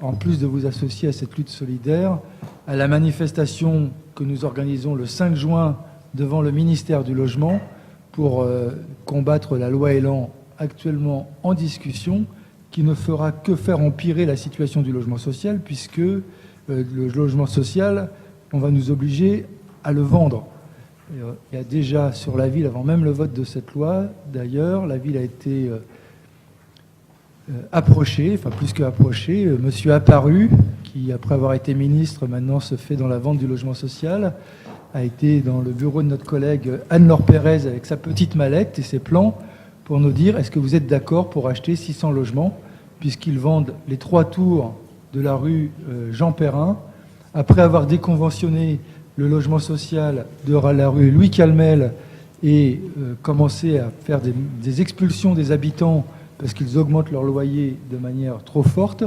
en plus de vous associer à cette lutte solidaire, à la manifestation que nous organisons le 5 juin devant le ministère du Logement pour combattre la loi Elan actuellement en discussion, qui ne fera que faire empirer la situation du logement social, puisque le logement social, on va nous obliger à le vendre. Il y a déjà sur la ville, avant même le vote de cette loi, d'ailleurs, la ville a été approchée, enfin plus que approchée. Monsieur Apparu, qui après avoir été ministre, maintenant se fait dans la vente du logement social, a été dans le bureau de notre collègue Anne-Laure Pérez avec sa petite mallette et ses plans pour nous dire: est-ce que vous êtes d'accord pour acheter 600 logements, puisqu'ils vendent les 3 tours de la rue Jean Perrin, après avoir déconventionné le logement social de la rue Louis Calmel et commencé à faire des expulsions des habitants parce qu'ils augmentent leur loyer de manière trop forte,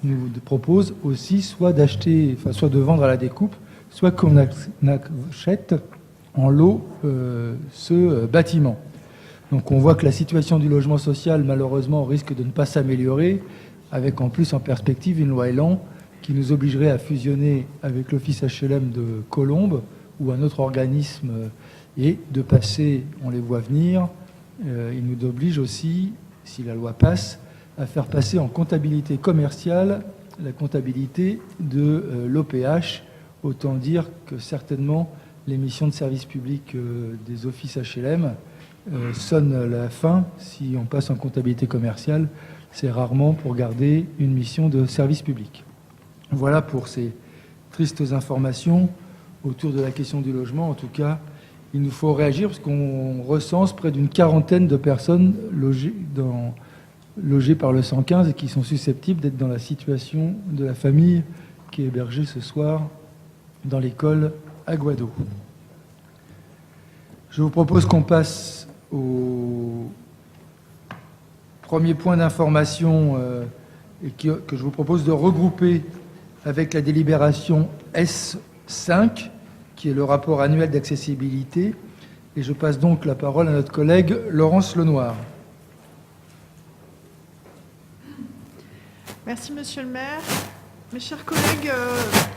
nous propose aussi soit de vendre à la découpe, soit qu'on achète en lot ce bâtiment. Donc on voit que la situation du logement social, malheureusement, risque de ne pas s'améliorer, avec en plus en perspective une loi Elan qui nous obligerait à fusionner avec l'office HLM de Colombes ou un autre organisme et de passer, on les voit venir, il nous oblige aussi, si la loi passe, à faire passer en comptabilité commerciale la comptabilité de l'OPH. Autant dire que certainement les missions de service public des offices HLM sonnent la fin. Si on passe en comptabilité commerciale, c'est rarement pour garder une mission de service public. Voilà pour ces tristes informations autour de la question du logement. En tout cas, il nous faut réagir parce qu'on recense près d'une quarantaine de personnes logées par le 115 et qui sont susceptibles d'être dans la situation de la famille qui est hébergée ce soir dans l'école à Guado. Je vous propose qu'on passe au premier point d'information et que je vous propose de regrouper avec la délibération S5, qui est le rapport annuel d'accessibilité. Et je passe donc la parole à notre collègue Laurence Lenoir. Merci, Monsieur le maire. Mes chers collègues,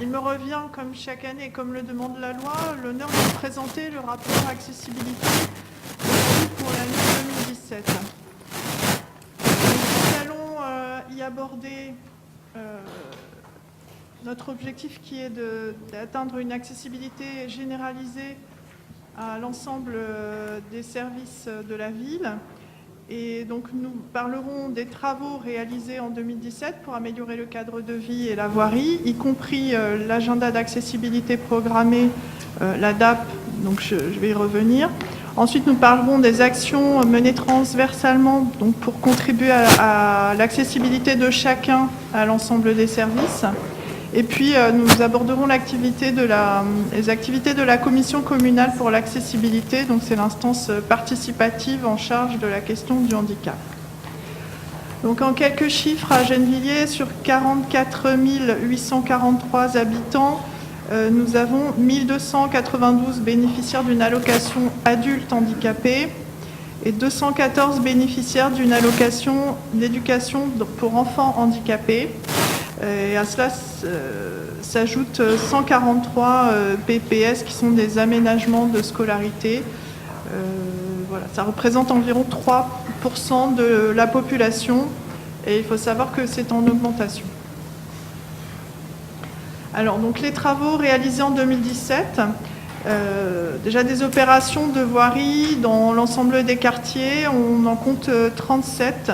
il me revient, comme chaque année et comme le demande la loi, l'honneur de vous présenter le rapport accessibilité pour l'année 2017. Nous allons y aborder notre objectif qui est d'atteindre une accessibilité généralisée à l'ensemble des services de la ville. Et donc nous parlerons des travaux réalisés en 2017 pour améliorer le cadre de vie et la voirie, y compris l'agenda d'accessibilité programmé, la DAP, donc je vais y revenir. Ensuite, nous parlerons des actions menées transversalement donc pour contribuer à l'accessibilité de chacun à l'ensemble des services. Et puis, nous aborderons les activités de la commission communale pour l'accessibilité. Donc, c'est l'instance participative en charge de la question du handicap. Donc, en quelques chiffres, à Gennevilliers, sur 44 843 habitants, nous avons 1292 bénéficiaires d'une allocation adulte handicapé et 214 bénéficiaires d'une allocation d'éducation pour enfants handicapés. Et à cela s'ajoutent 143 BPS qui sont des aménagements de scolarité. Voilà, ça représente environ 3% de la population et il faut savoir que c'est en augmentation. Alors, donc les travaux réalisés en 2017, déjà des opérations de voirie dans l'ensemble des quartiers, on en compte 37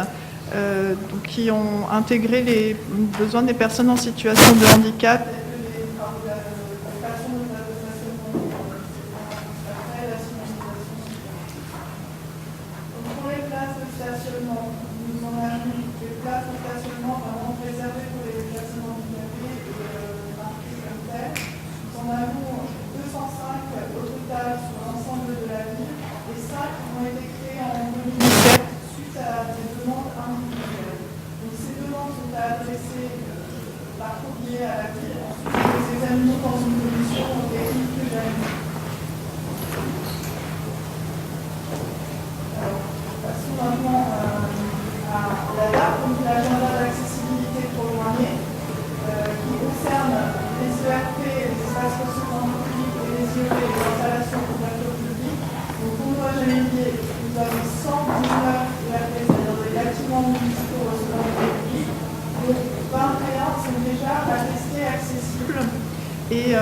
qui ont intégré les besoins des personnes en situation de handicap. Pour les places de stationnement, nous en avons des places de stationnement vraiment réservées pour les personnes handicapées et marquées comme telles. Nous en avons 205 au total sur l'ensemble de la ville et 5 ont été créés en 2017 suite à des demandes individuelles. Donc ces demandes sont adressées par courrier à la ville. Ensuite, nous les examinons dans une commission technique que j'anime. Alors, passons maintenant à la DAP, donc l'agenda d'accessibilité programmée. sont déjà attestés accessibles. Et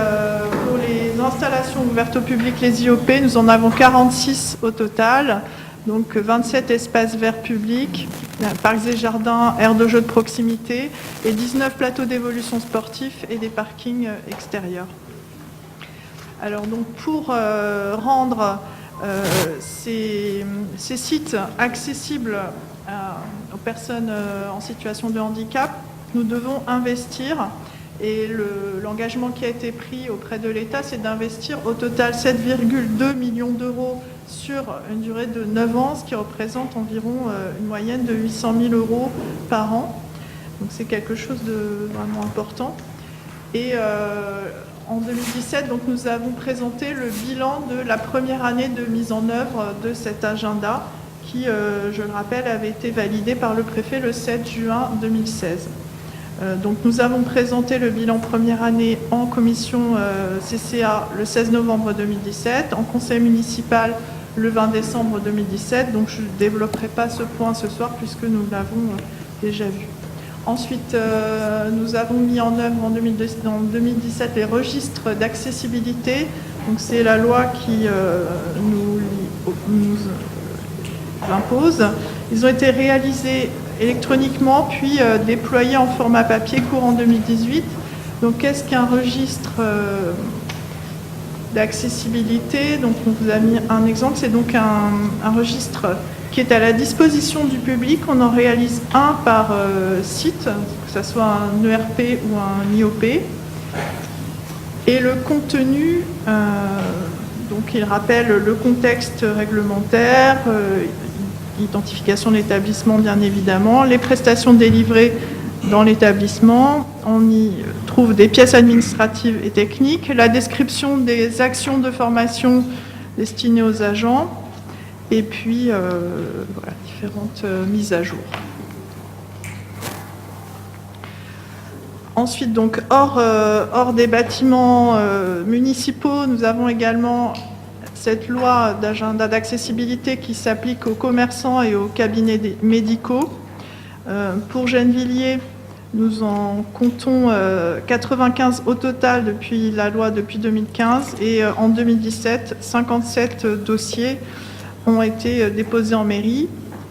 pour les installations ouvertes au public, les IOP, nous en avons 46 au total. Donc 27 espaces verts publics, parcs et jardins, aires de jeux de proximité et 19 plateaux d'évolution sportifs et des parkings extérieurs. Alors donc pour rendre ces sites accessibles aux personnes en situation de handicap, nous devons investir. Et l'engagement qui a été pris auprès de l'État, c'est d'investir au total 7,2 millions d'euros sur une durée de 9 ans, ce qui représente environ une moyenne de 800 000 euros par an. Donc c'est quelque chose de vraiment important. Et en 2017, donc, nous avons présenté le bilan de la première année de mise en œuvre de cet agenda qui, je le rappelle, avait été validé par le préfet le 7 juin 2016. Donc nous avons présenté le bilan première année en commission CCA le 16 novembre 2017, en conseil municipal le 20 décembre 2017. Donc je ne développerai pas ce point ce soir puisque nous l'avons déjà vu. Ensuite, nous avons mis en œuvre en 2017 les registres d'accessibilité. Donc c'est la loi qui nous impose. Ils ont été réalisés électroniquement, puis déployés en format papier courant 2018. Donc, qu'est-ce qu'un registre d'accessibilité? Donc, on vous a mis un exemple. C'est donc un registre qui est à la disposition du public. On en réalise un par site, que ce soit un ERP ou un IOP. Et le contenu, donc, il rappelle le contexte réglementaire, identification de l'établissement bien évidemment, les prestations délivrées dans l'établissement, on y trouve des pièces administratives et techniques, la description des actions de formation destinées aux agents, et puis voilà, différentes mises à jour. Ensuite, donc, hors des bâtiments municipaux, nous avons également cette loi d'agenda d'accessibilité qui s'applique aux commerçants et aux cabinets médicaux. Pour Gennevilliers, nous en comptons 95 au total depuis la loi depuis 2015 et en 2017, 57 dossiers ont été déposés en mairie.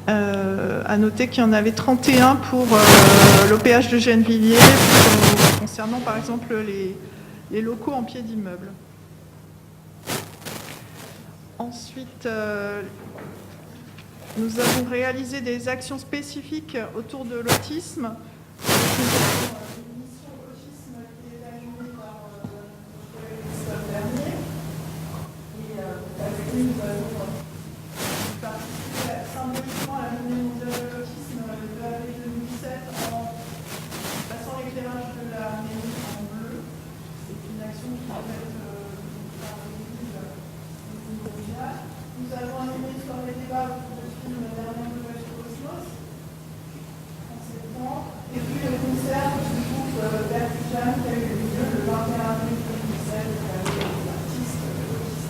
À noter qu'il y en avait 31 pour l'OPH de Gennevilliers, concernant par exemple les locaux en pied d'immeuble. Ensuite, nous avons réalisé des actions spécifiques autour de l'autisme. Une mission autisme qui est animée par Christophe Bernier. Et avec lui, nous avons participé symboliquement à la journée mondiale de l'autisme de avril 2017 en passant l'éclairage de la mairie en bleu. C'est une action qui va être par l'église. Nous avons animé une soirée débat autour du film Dernière Nouvelle sur Cosmos en septembre. Et puis le concert du groupe Vertijan qui a eu lieu le 21 avril 2017 avec des artistes autistes.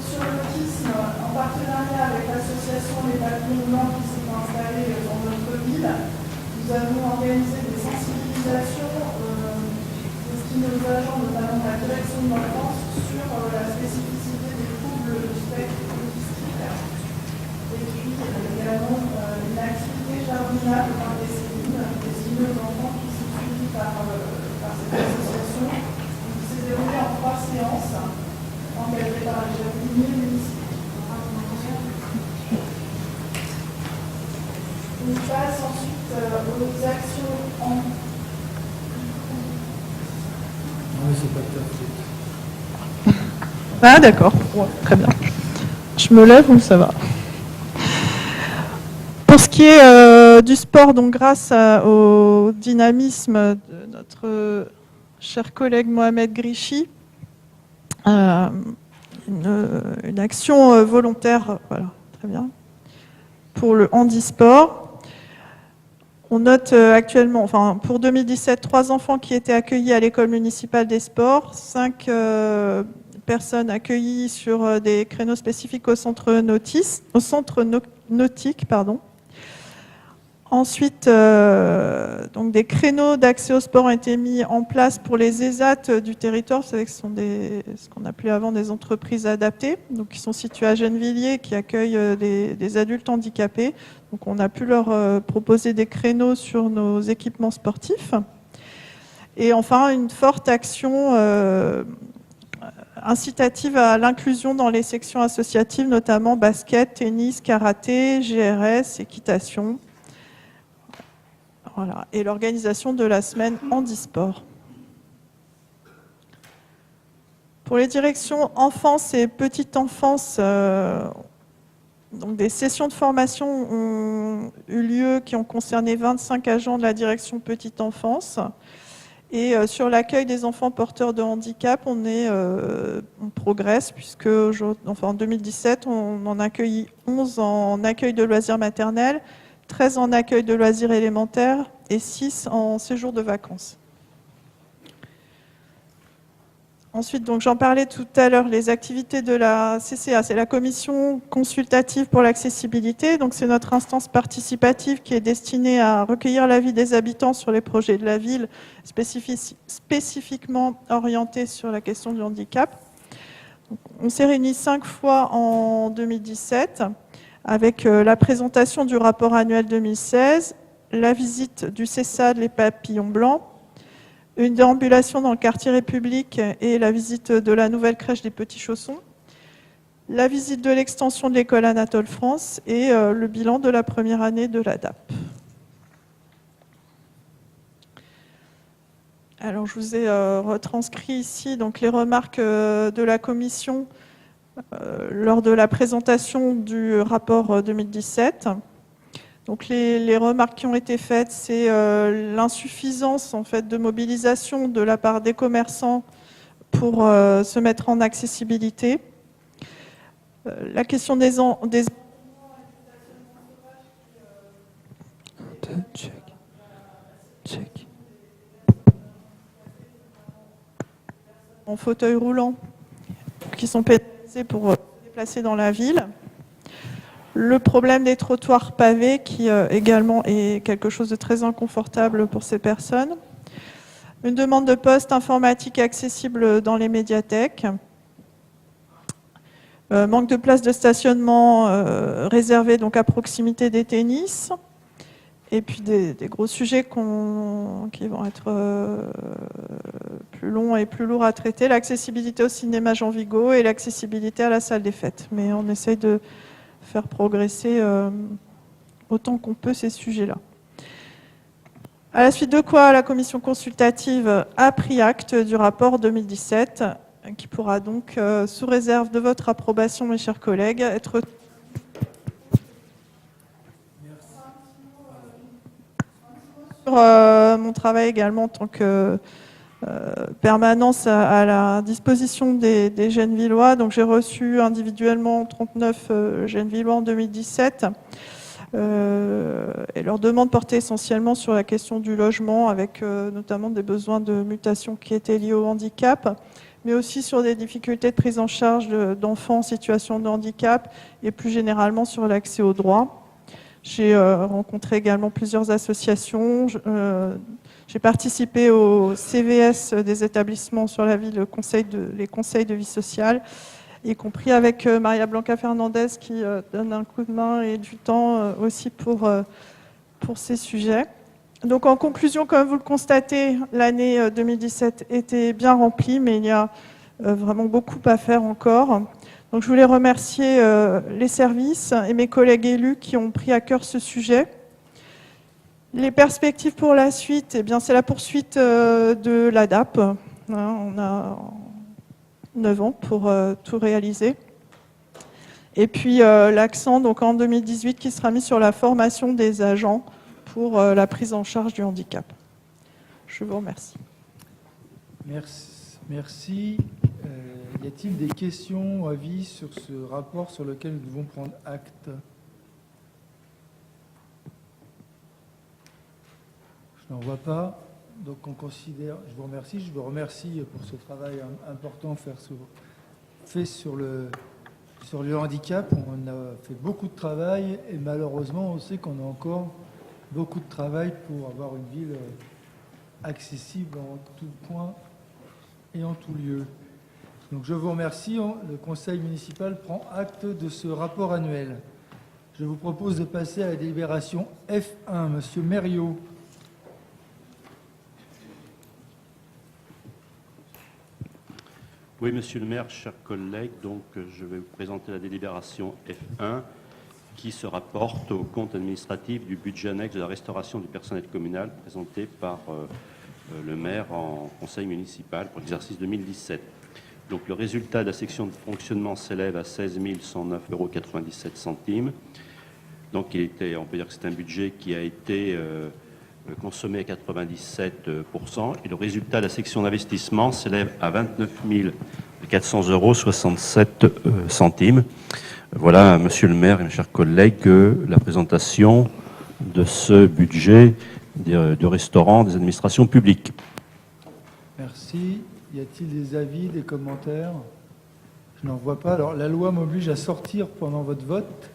Sur l'autisme, en partenariat avec l'association Les Papillons Blancs qui s'est installée dans notre ville, nous avons organisé des sensibilisations destinées aux agents, notamment de la direction de l'enfance, sur la spécificité des troubles du spectre autistique. Et puis également une activité jardinage par des cellules destinées aux enfants qui sont suivis par cette association, qui s'est déroulée en 3 séances, engagées par les jardiniers municipaux. On passe ensuite aux actions en... Oui, c'est pas tout à fait. Ah d'accord, ouais, très bien. Je me lève ou ça va? Pour ce qui est du sport, donc grâce au dynamisme de notre cher collègue Mohamed Grichy, une action volontaire, voilà, très bien, pour le handisport. On note actuellement, enfin pour 2017, 3 enfants qui étaient accueillis à l'école municipale des sports, 5 personnes accueillies sur des créneaux spécifiques au centre nautique. Ensuite, donc des créneaux d'accès au sport ont été mis en place pour les ESAT du territoire. Vous savez que ce sont ce qu'on appelait avant des entreprises adaptées, donc qui sont situées à Gennevilliers, qui accueillent des adultes handicapés. Donc on a pu leur proposer des créneaux sur nos équipements sportifs. Et enfin, une forte action incitative à l'inclusion dans les sections associatives, notamment basket, tennis, karaté, GRS, équitation. Voilà. Et l'organisation de la semaine handisport. Pour les directions enfance et petite enfance, donc des sessions de formation ont eu lieu qui ont concerné 25 agents de la direction petite enfance. Et sur l'accueil des enfants porteurs de handicap, on progresse puisque en 2017, on en accueillit 11 en accueil de loisirs maternels, 13 en accueil de loisirs élémentaires et 6 en séjour de vacances. Ensuite, donc j'en parlais tout à l'heure, les activités de la CCA, c'est la commission consultative pour l'accessibilité. Donc c'est notre instance participative qui est destinée à recueillir l'avis des habitants sur les projets de la ville, spécifiquement orientés sur la question du handicap. Donc, on s'est réunis 5 fois en 2017 avec la présentation du rapport annuel 2016, la visite du CESAD, les papillons blancs, une déambulation dans le quartier République et la visite de la nouvelle crèche des Petits Chaussons, la visite de l'extension de l'école Anatole France et le bilan de la première année de l'ADAP. Alors, je vous ai retranscrit ici donc, les remarques de la commission lors de la présentation du rapport 2017. Donc les remarques qui ont été faites, c'est l'insuffisance en fait, de mobilisation de la part des commerçants pour se mettre en accessibilité. La question des en fauteuil roulant qui sont pénalisés pour se déplacer dans la ville. Le problème des trottoirs pavés qui également est quelque chose de très inconfortable pour ces personnes. Une demande de poste informatique accessible dans les médiathèques. Manque de places de stationnement réservées donc à proximité des tennis. Et puis des gros sujets qui vont être plus longs et plus lourds à traiter. L'accessibilité au cinéma Jean Vigo et l'accessibilité à la salle des fêtes. Mais on essaye de faire progresser autant qu'on peut ces sujets-là. À la suite de quoi, la commission consultative a pris acte du rapport 2017, qui pourra donc, sous réserve de votre approbation, mes chers collègues, être... Sur mon travail également en tant que permanence à la disposition des Gennevillois. Donc j'ai reçu individuellement 39 Gennevillois en 2017 et leur demande portait essentiellement sur la question du logement avec notamment des besoins de mutation qui étaient liés au handicap, mais aussi sur des difficultés de prise en charge d'enfants en situation de handicap et plus généralement sur l'accès aux droits. J'ai rencontré également plusieurs associations. J'ai participé au CVS des établissements sur la ville, les conseils de vie sociale, y compris avec Maria Blanca Fernandez qui donne un coup de main et du temps aussi pour ces sujets. Donc en conclusion, comme vous le constatez, l'année 2017 était bien remplie, mais il y a vraiment beaucoup à faire encore. Donc je voulais remercier les services et mes collègues élus qui ont pris à cœur ce sujet. Les perspectives pour la suite, eh bien, c'est la poursuite de l'ADAP. On a 9 ans pour tout réaliser. Et puis l'accent donc, en 2018 qui sera mis sur la formation des agents pour la prise en charge du handicap. Je vous remercie. Merci. Y a-t-il des questions ou avis sur ce rapport sur lequel nous devons prendre acte ? Je n'en vois pas. Donc on considère, je vous remercie pour ce travail important fait sur le handicap. On a fait beaucoup de travail et malheureusement on sait qu'on a encore beaucoup de travail pour avoir une ville accessible en tout point et en tout lieu. Donc je vous remercie. Le conseil municipal prend acte de ce rapport annuel. Je vous propose de passer à la délibération F1. Monsieur Mériot. Oui, monsieur le maire, chers collègues, donc je vais vous présenter la délibération F1 qui se rapporte au compte administratif du budget annexe de la restauration du personnel communal présenté par le maire en conseil municipal pour l'exercice 2017. Donc le résultat de la section de fonctionnement s'élève à 16 109,97 €. Donc on peut dire que c'est un budget qui a été consommé à 97%, et le résultat de la section d'investissement s'élève à 29 400,67 €. Voilà, monsieur le maire et mes chers collègues, la présentation de ce budget de restaurant des administrations publiques. Merci. Y a-t-il des avis, des commentaires? Je n'en vois pas. Alors, la loi m'oblige à sortir pendant votre vote.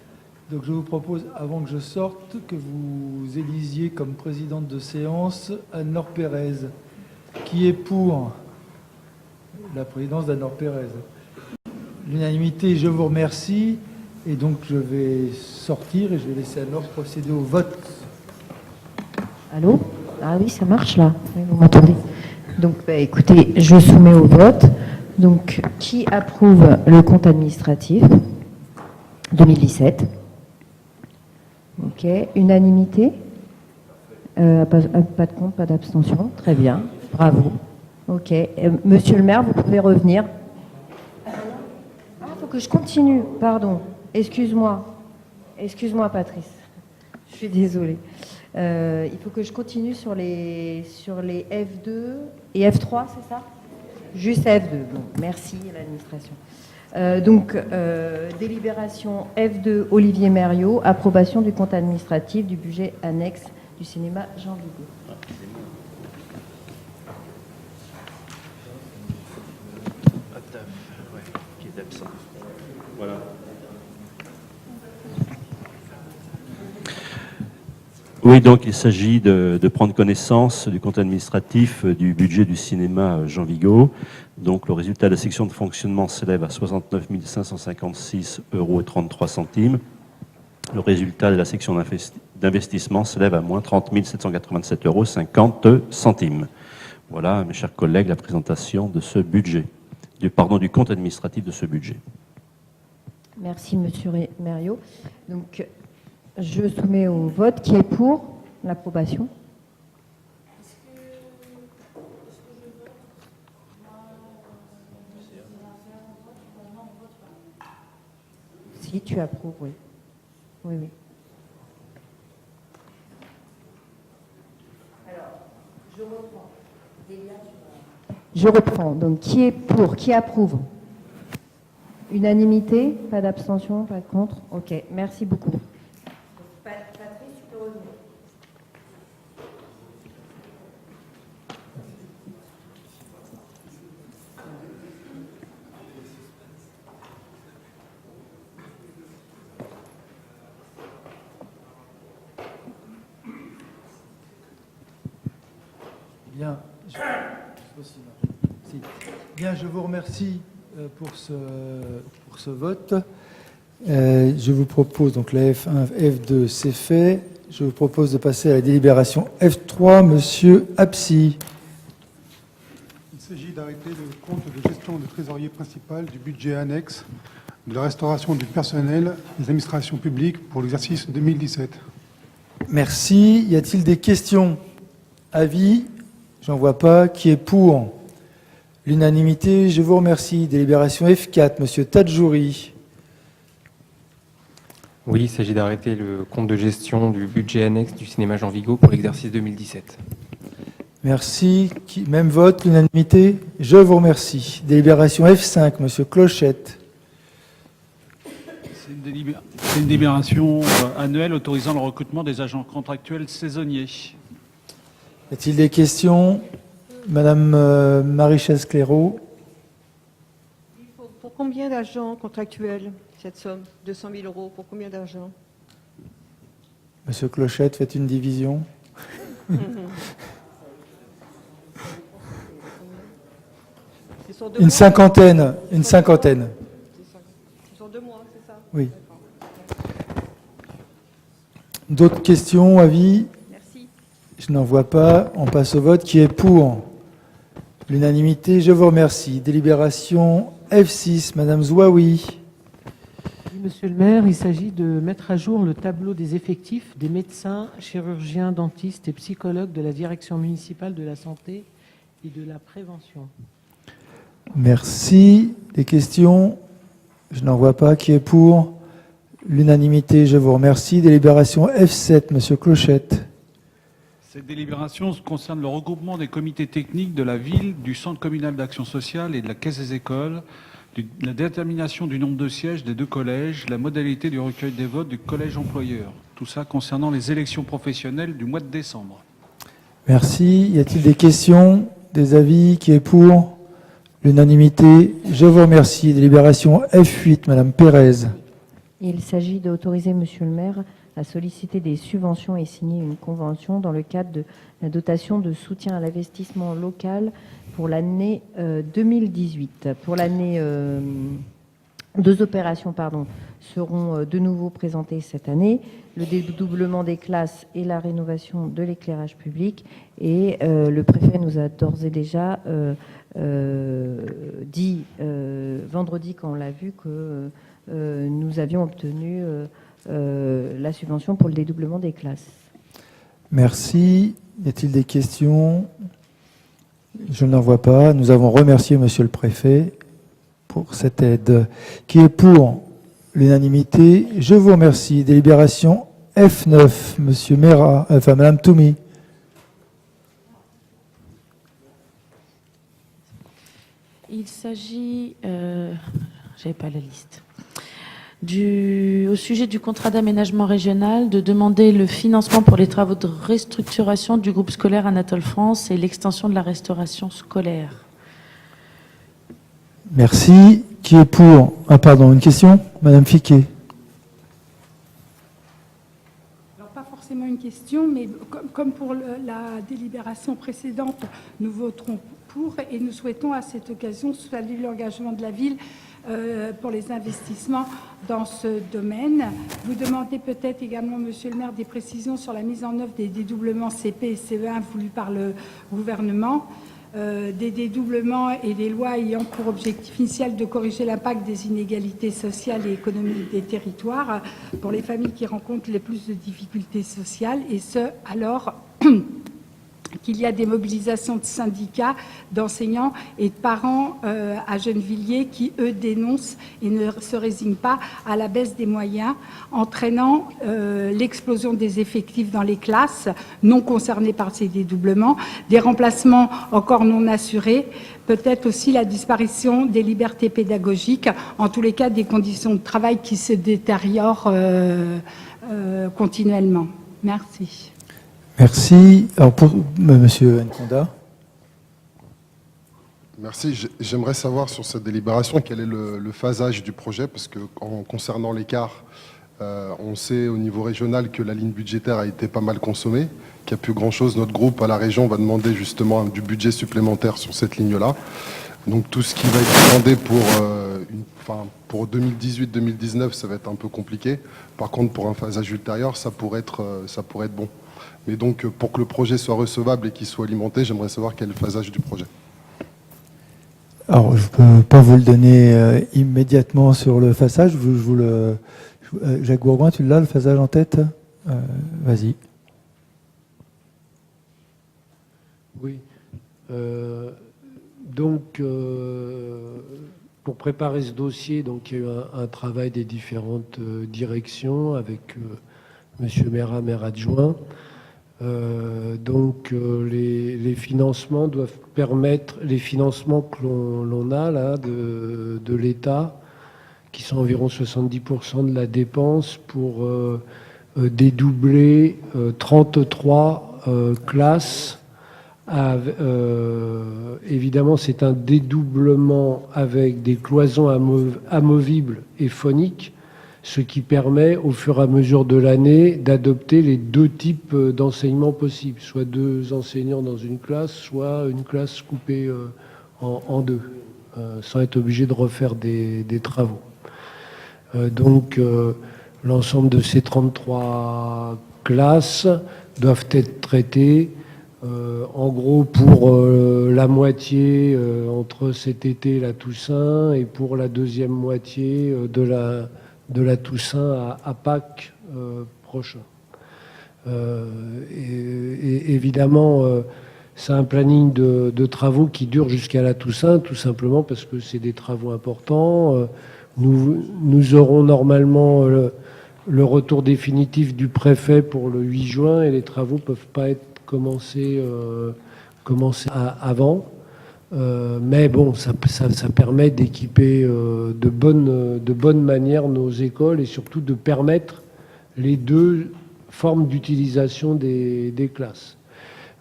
Donc, je vous propose, avant que je sorte, que vous élisiez comme présidente de séance Anne-Laure Pérez. Qui est pour la présidence d'Anne-Laure Pérez? L'unanimité, je vous remercie. Et donc, je vais sortir et je vais laisser Anne-Laure procéder au vote. Allô? Ah oui, ça marche là. Oui, vous m'entendez? Donc, écoutez, je soumets au vote. Donc, qui approuve le compte administratif 2017? Ok. Unanimité? Pas de compte, pas d'abstention. Très bien. Bravo. Ok. Monsieur le maire, vous pouvez revenir. Ah, il faut que je continue. Pardon. Excuse-moi. Excuse-moi, Patrice. Je suis désolée. Il faut que je continue sur les F2 et F3, c'est ça? Juste F2. Bon, merci à l'administration. Délibération F2, Olivier Mériot, approbation du compte administratif du budget annexe du cinéma Jean Vigo. Qui est absent. Voilà. Oui, donc il s'agit de prendre connaissance du compte administratif du budget du cinéma Jean Vigo. Donc le résultat de la section de fonctionnement s'élève à 69 556,33 €. Le résultat de la section d'investissement s'élève à moins 30 787,50 €. Voilà, mes chers collègues, la présentation de ce budget, du compte administratif de ce budget. Merci, monsieur Mériot. Donc, je soumets au vote. Qui est pour l'approbation? Si tu approuves, oui. Oui, oui. Alors, je reprends. Je reprends. Donc, qui est pour? Qui approuve? Unanimité? Pas d'abstention? Pas de contre? Ok, merci beaucoup. Patrice, tu peux revenir. Bien. Bien, je vous remercie pour ce vote. Je vous propose, donc la F1, F2, c'est fait. Je vous propose de passer à la délibération F3. Monsieur Absi. Il s'agit d'arrêter le compte de gestion de trésorier principal du budget annexe de la restauration du personnel des administrations publiques pour l'exercice 2017. Merci. Y a-t-il des questions? Avis? J'en vois pas. Qui est pour? L'unanimité, je vous remercie. Délibération F4, monsieur Tadjouri. Oui, il s'agit d'arrêter le compte de gestion du budget annexe du cinéma Jean Vigo pour l'exercice 2017. Merci. Même vote, l'unanimité, je vous remercie. Délibération F5, monsieur Clochette. C'est une délibération annuelle autorisant le recrutement des agents contractuels saisonniers. Y a-t-il des questions? Madame Marie-Chaise Clairaut. Pour combien d'agents contractuels, cette somme 200 000 €, pour combien d'agents? Monsieur Clochette, faites une division. Une cinquantaine. Ce sont 2 mois, c'est ça? Oui. D'autres questions, avis? Merci. Je n'en vois pas. On passe au vote. Qui est pour? L'unanimité, je vous remercie. Délibération F6, Madame Zouaoui. Oui, Monsieur le maire, il s'agit de mettre à jour le tableau des effectifs des médecins, chirurgiens, dentistes et psychologues de la direction municipale de la santé et de la prévention. Merci. Des questions? Je n'en vois pas. Qui est pour? L'unanimité, je vous remercie. Délibération F7, Monsieur Clochette. Cette délibération concerne le regroupement des comités techniques de la ville, du Centre communal d'action sociale et de la Caisse des écoles, la détermination du nombre de sièges des 2 collèges, la modalité du recueil des votes du collège employeur. Tout ça concernant les élections professionnelles du mois de décembre. Merci. Y a-t-il des questions? Des avis? Qui est pour? L'unanimité, je vous remercie. Délibération F8, Madame Pérez. Il s'agit d'autoriser Monsieur le maire à solliciter des subventions et signer une convention dans le cadre de la dotation de soutien à l'investissement local pour l'année 2018. Pour l'année, 2 opérations seront de nouveau présentées cette année, le dédoublement des classes et la rénovation de l'éclairage public. Et le préfet nous a d'ores et déjà dit vendredi, quand on l'a vu, que nous avions obtenu la subvention pour le dédoublement des classes. Merci. Y a-t-il des questions? Je n'en vois pas. Nous avons remercié Monsieur le Préfet pour cette aide. Qui est pour? L'unanimité, je vous remercie. Délibération F9, Monsieur Mera, enfin Madame Toumi. Il s'agit, j'avais pas la liste, au sujet du contrat d'aménagement régional, de demander le financement pour les travaux de restructuration du groupe scolaire Anatole France et l'extension de la restauration scolaire. Merci. Qui est pour? Ah pardon, une question? Madame Fiquet. Alors, pas forcément une question, mais comme pour la délibération précédente, nous voterons pour et nous souhaitons à cette occasion saluer l'engagement de la ville pour les investissements dans ce domaine. Vous demandez peut-être également, Monsieur le maire, des précisions sur la mise en œuvre des dédoublements CP et CE1 voulus par le gouvernement. Des dédoublements et des lois ayant pour objectif initial de corriger l'impact des inégalités sociales et économiques des territoires pour les familles qui rencontrent les plus de difficultés sociales, et ce, alors qu'il y a des mobilisations de syndicats, d'enseignants et de parents à Gennevilliers qui, eux, dénoncent et ne se résignent pas à la baisse des moyens, entraînant l'explosion des effectifs dans les classes non concernées par ces dédoublements, des remplacements encore non assurés, peut-être aussi la disparition des libertés pédagogiques, en tous les cas des conditions de travail qui se détériorent continuellement. Merci. Merci. Alors pour Monsieur Nkonda. Merci. J'aimerais savoir sur cette délibération quel est le phasage du projet, parce que concernant l'écart, on sait au niveau régional que la ligne budgétaire a été pas mal consommée, qu'il n'y a plus grand-chose. Notre groupe à la région va demander justement du budget supplémentaire sur cette ligne-là. Donc tout ce qui va être demandé pour 2018-2019, ça va être un peu compliqué. Par contre, pour un phasage ultérieur, ça pourrait être bon. Mais donc, pour que le projet soit recevable et qu'il soit alimenté, j'aimerais savoir quel est le phasage du projet. Alors, je ne peux pas vous le donner immédiatement sur le phasage. Jacques Bourgoin, tu l'as, le phasage en tête? Vas-y. Oui. Donc, pour préparer ce dossier, donc, il y a eu un travail des différentes directions avec Monsieur Mera, maire adjoint. Les financements doivent permettre, les financements que l'on a là de l'État, qui sont environ 70% de la dépense pour dédoubler 33 classes. Évidemment, c'est un dédoublement avec des cloisons amovibles et phoniques ce qui permet au fur et à mesure de l'année d'adopter les deux types d'enseignements possibles, soit 2 enseignants dans une classe, soit une classe coupée en 2, sans être obligé de refaire des travaux. Donc l'ensemble de ces 33 classes doivent être traitées en gros pour la moitié entre cet été et la Toussaint, et pour la deuxième moitié de la Toussaint à Pâques prochain. Et évidemment, c'est un planning de travaux qui dure jusqu'à la Toussaint, tout simplement parce que c'est des travaux importants. Nous aurons normalement le retour définitif du préfet pour le 8 juin, et les travaux ne peuvent pas être commencés avant. Mais bon, ça permet d'équiper de bonne manière nos écoles, et surtout de permettre les deux formes d'utilisation des classes.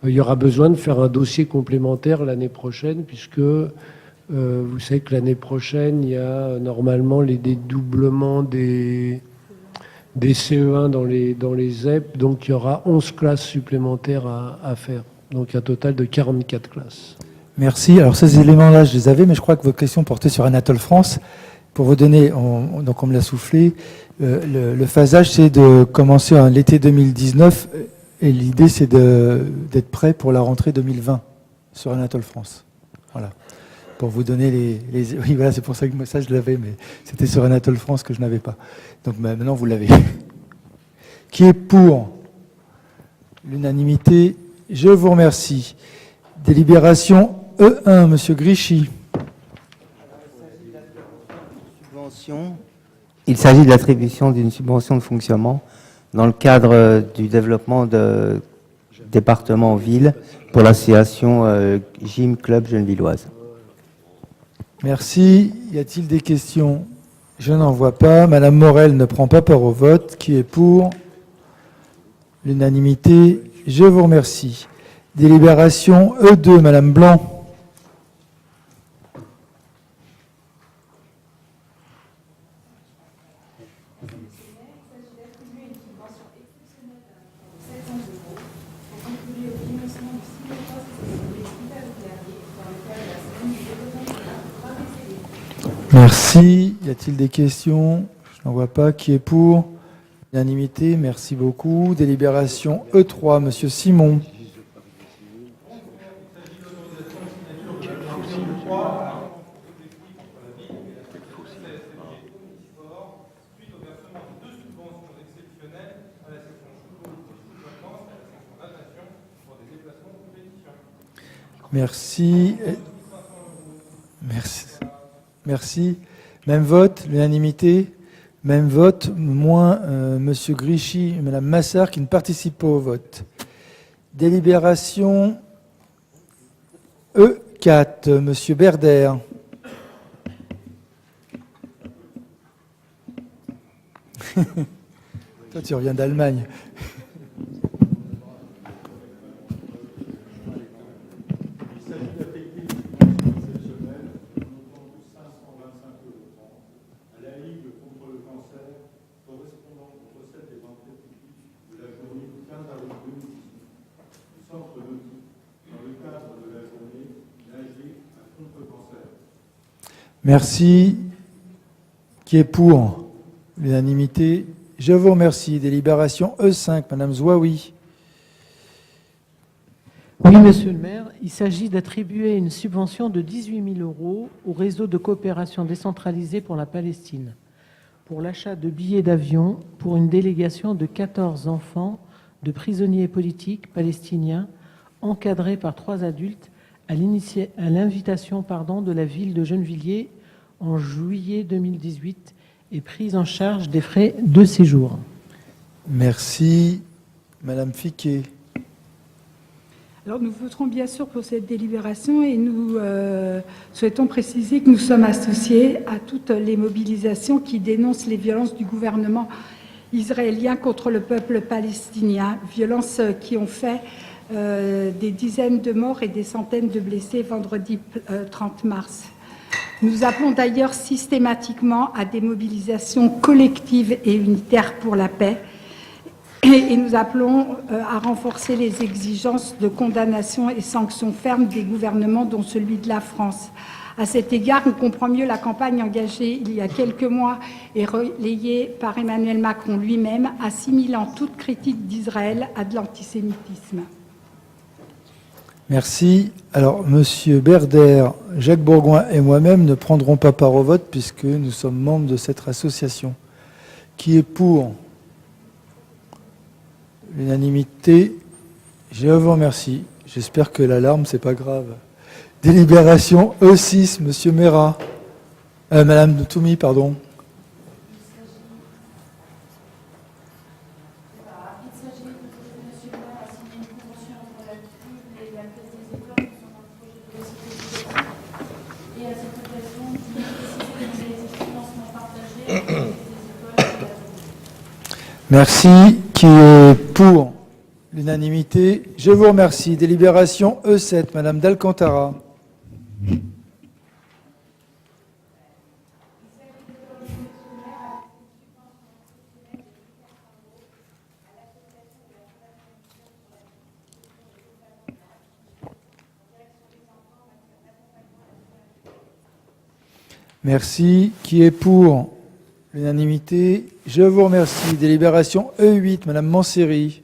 Il y aura besoin de faire un dossier complémentaire l'année prochaine, puisque vous savez que l'année prochaine, il y a normalement les dédoublements des CE1 dans les ZEP, donc il y aura 11 classes supplémentaires à faire, donc un total de 44 classes. Merci. Alors ces éléments-là, je les avais, mais je crois que votre question portait sur Anatole France. Pour vous donner, donc on me l'a soufflé, le phasage, c'est de commencer en l'été 2019, et l'idée, c'est d'être prêt pour la rentrée 2020 sur Anatole France. Voilà. Pour vous donner les... Oui, voilà, c'est pour ça que ça, je l'avais, mais c'était sur Anatole France que je n'avais pas. Donc maintenant, vous l'avez. Qui est pour l'unanimité? Je vous remercie. Délibération E1, Monsieur Grichy. Il s'agit de l'attribution d'une subvention de fonctionnement dans le cadre du développement de département-ville pour l'association Gym Club Gennevilloise. Merci. Y a-t-il des questions? Je n'en vois pas. Madame Morel ne prend pas part au vote. Qui est pour l'unanimité? Je vous remercie. Délibération E2, Madame Blanc. Merci. Y a-t-il des questions? Je n'en vois pas. Qui est pour? Unanimité. Merci beaucoup. Délibération E3, Monsieur Simon. Merci. Merci. Merci. Même vote, l'unanimité. Même vote, moins Monsieur Grichy et Madame Massard qui ne participent pas au vote. Délibération E4, Monsieur Berder. Toi, tu reviens d'Allemagne. Merci. Qui est pour l'unanimité? Je vous remercie. Délibération E5, Madame Zouaoui. Oui, Monsieur le maire, il s'agit d'attribuer une subvention de 18 000 € au réseau de coopération décentralisée pour la Palestine, pour l'achat de billets d'avion pour une délégation de 14 enfants de prisonniers politiques palestiniens encadrés par 3 adultes à l'invitation de la ville de Gennevilliers en juillet 2018 et prise en charge des frais de séjour. Merci. Madame Fiquet. Alors nous voterons bien sûr pour cette délibération, et nous souhaitons préciser que nous sommes associés à toutes les mobilisations qui dénoncent les violences du gouvernement israélien contre le peuple palestinien, violences qui ont fait des dizaines de morts et des centaines de blessés vendredi 30 mars. Nous appelons d'ailleurs systématiquement à des mobilisations collectives et unitaires pour la paix. Et nous appelons à renforcer les exigences de condamnation et sanctions fermes des gouvernements, dont celui de la France. À cet égard, on comprend mieux la campagne engagée il y a quelques mois et relayée par Emmanuel Macron lui-même, assimilant toute critique d'Israël à de l'antisémitisme. Merci. Alors, Monsieur Berder, Jacques Bourgoin et moi-même ne prendrons pas part au vote puisque nous sommes membres de cette association. Qui est pour l'unanimité? Je vous remercie. J'espère que l'alarme, c'est pas grave. Délibération E6, Monsieur Mera. Madame Toumi, pardon. Merci. Qui est pour l'unanimité? Je vous remercie. Délibération E7, Madame d'Alcantara. Merci. Qui est pour l'unanimité? Je vous remercie. Délibération E8, Madame Manséry.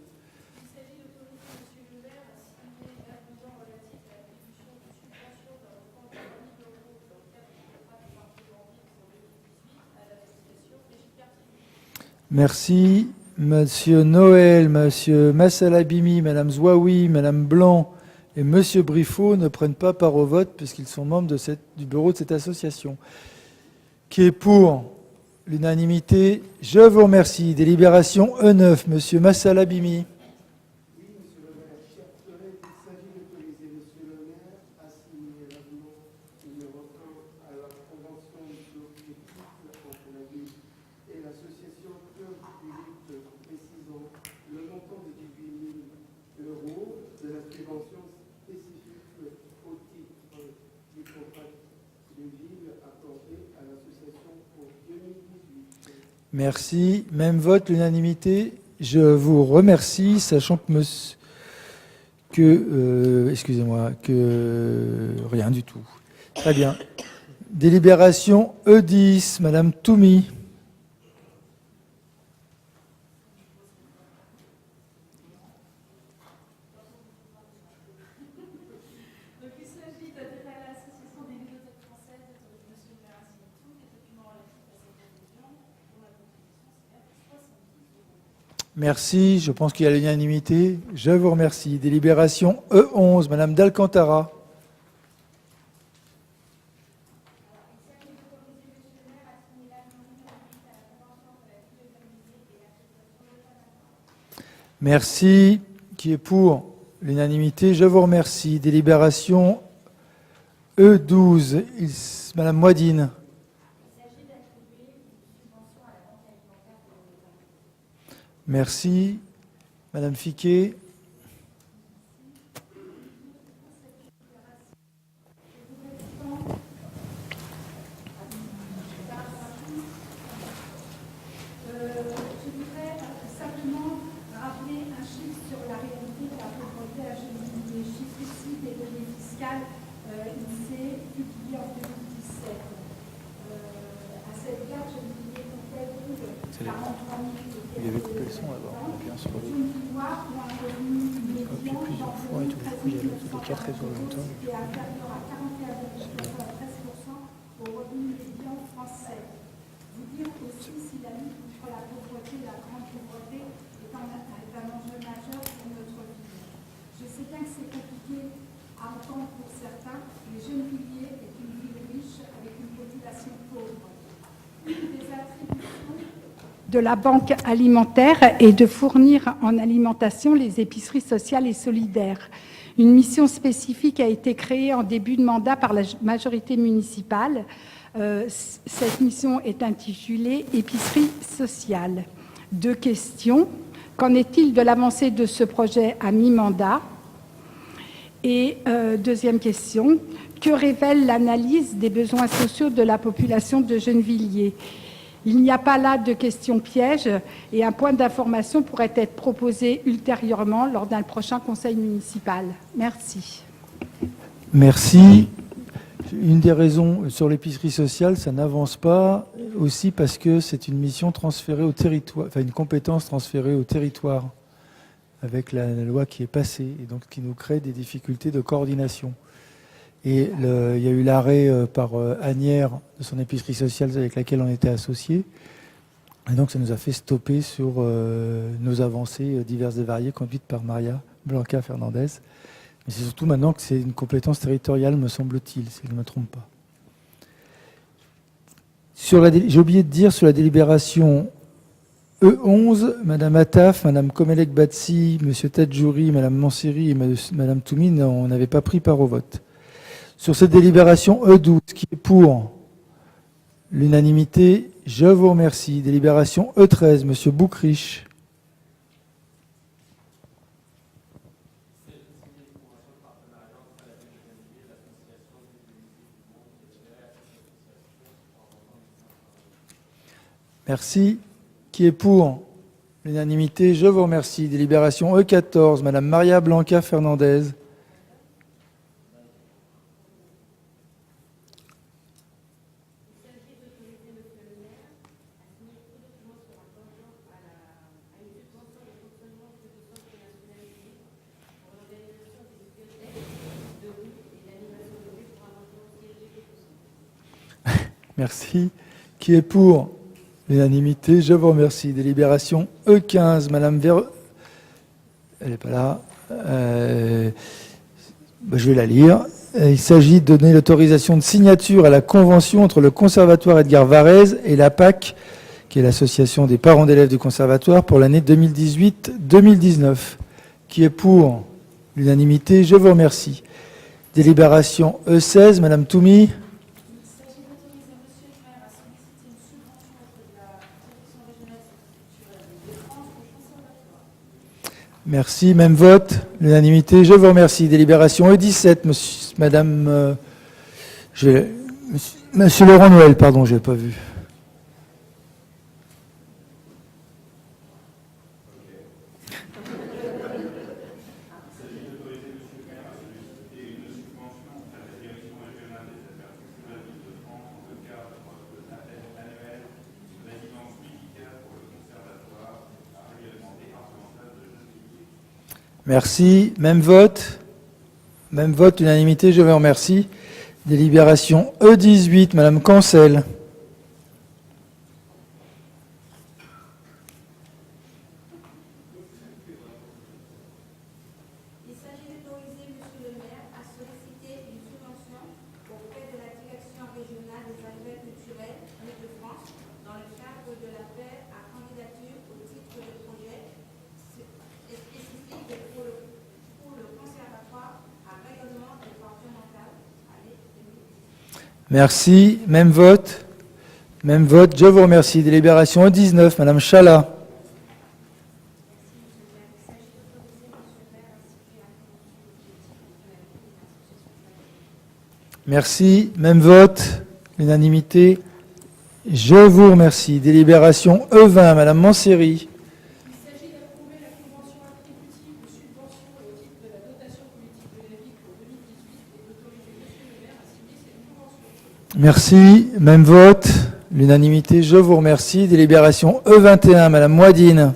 Merci. Monsieur Noël, Monsieur Massalabimi, Madame Zouaoui, Madame Blanc et Monsieur Briffaut ne prennent pas part au vote puisqu'ils sont membres du bureau de cette association. Qui est pour l'unanimité? Je vous remercie. Délibération E9, Monsieur Massalabimi. Merci. Même vote, l'unanimité. Je vous remercie, sachant excusez-moi, que rien du tout. Très bien. Délibération E10, Madame Toumi. Merci, je pense qu'il y a l'unanimité. Je vous remercie. Délibération E11, Madame d'Alcantara. Merci. Qui est pour l'unanimité? Je vous remercie. Délibération E12, Madame Moidine. Merci. Madame Fiquet. Il avait coupé le son là-bas, on a bien sur le copié plusieurs fois et tout. Du coup, il y a les 4 réseaux en même temps. Vous dire aussi si la lutte contre la pauvreté, la grande pauvreté, est un enjeu majeur pour notre vie. Je sais bien que c'est compliqué à entendre pour certains, mais Gennevilliers est une ville riche avec une population pauvre. Une des attributions de la banque alimentaire est de fournir en alimentation les épiceries sociales et solidaires. Une mission spécifique a été créée en début de mandat par la majorité municipale. Cette mission est intitulée « Épicerie sociale ». 2 questions. Qu'en est-il de l'avancée de ce projet à mi-mandat? Et deuxième question, Que révèle l'analyse des besoins sociaux de la population de Gennevilliers? Il n'y a pas là de question piège et un point d'information pourrait être proposé ultérieurement lors d'un prochain conseil municipal. Merci. Merci. Une des raisons sur l'épicerie sociale, ça n'avance pas aussi parce que c'est une mission transférée au territoire, enfin une compétence transférée au territoire avec la loi qui est passée et donc qui nous crée des difficultés de coordination. Et il y a eu l'arrêt par Agnières de son épicerie sociale avec laquelle on était associés. Et donc ça nous a fait stopper sur nos avancées diverses et variées conduites par Maria Blanca Fernandez. Mais c'est surtout maintenant que c'est une compétence territoriale, me semble-t-il, si je ne me trompe pas. J'ai oublié de dire sur la délibération E11, Madame Attaf, Madame Komelek-Batsi, Monsieur Tadjouri, Madame Manseri et Madame Toumi n'avaient pas pris part au vote. Sur cette délibération E12, qui est pour l'unanimité, je vous remercie. Délibération E13, Monsieur Boucriche. Merci. Qui est pour l'unanimité? Je vous remercie. Délibération E14, Madame Maria Blanca Fernandez. Merci. Qui est pour l'unanimité? Je vous remercie. Délibération E15, Madame Elle n'est pas là. Je vais la lire. Il s'agit de donner l'autorisation de signature à la convention entre le Conservatoire Edgar Varèse et l'APAC, qui est l'association des parents d'élèves du Conservatoire, pour l'année 2018-2019. Qui est pour l'unanimité? Je vous remercie. Délibération E16, Madame Toumi. Merci. Même vote. L'unanimité. Je vous remercie. Délibération E17. Madame... Monsieur Laurent Noël, pardon, je n'ai pas vu. Merci. Même vote. Même vote, unanimité, je vous remercie. Délibération E18, Madame Cancel. Il s'agit d'autoriser Monsieur le maire à solliciter une subvention auprès de la Direction régionale des affaires culturelles Île-de-France dans le cadre de l'appel à candidature au titre de projet spécifique pour le conservatoire à rayonnement départemental. Merci. Même vote. Même vote. Je vous remercie. Délibération E19, Madame Chala. Merci. Même vote. L'unanimité. Je vous remercie. Délibération E20, Madame Manseri. Merci. Même vote. L'unanimité. Je vous remercie. Délibération E21, Madame Moadine.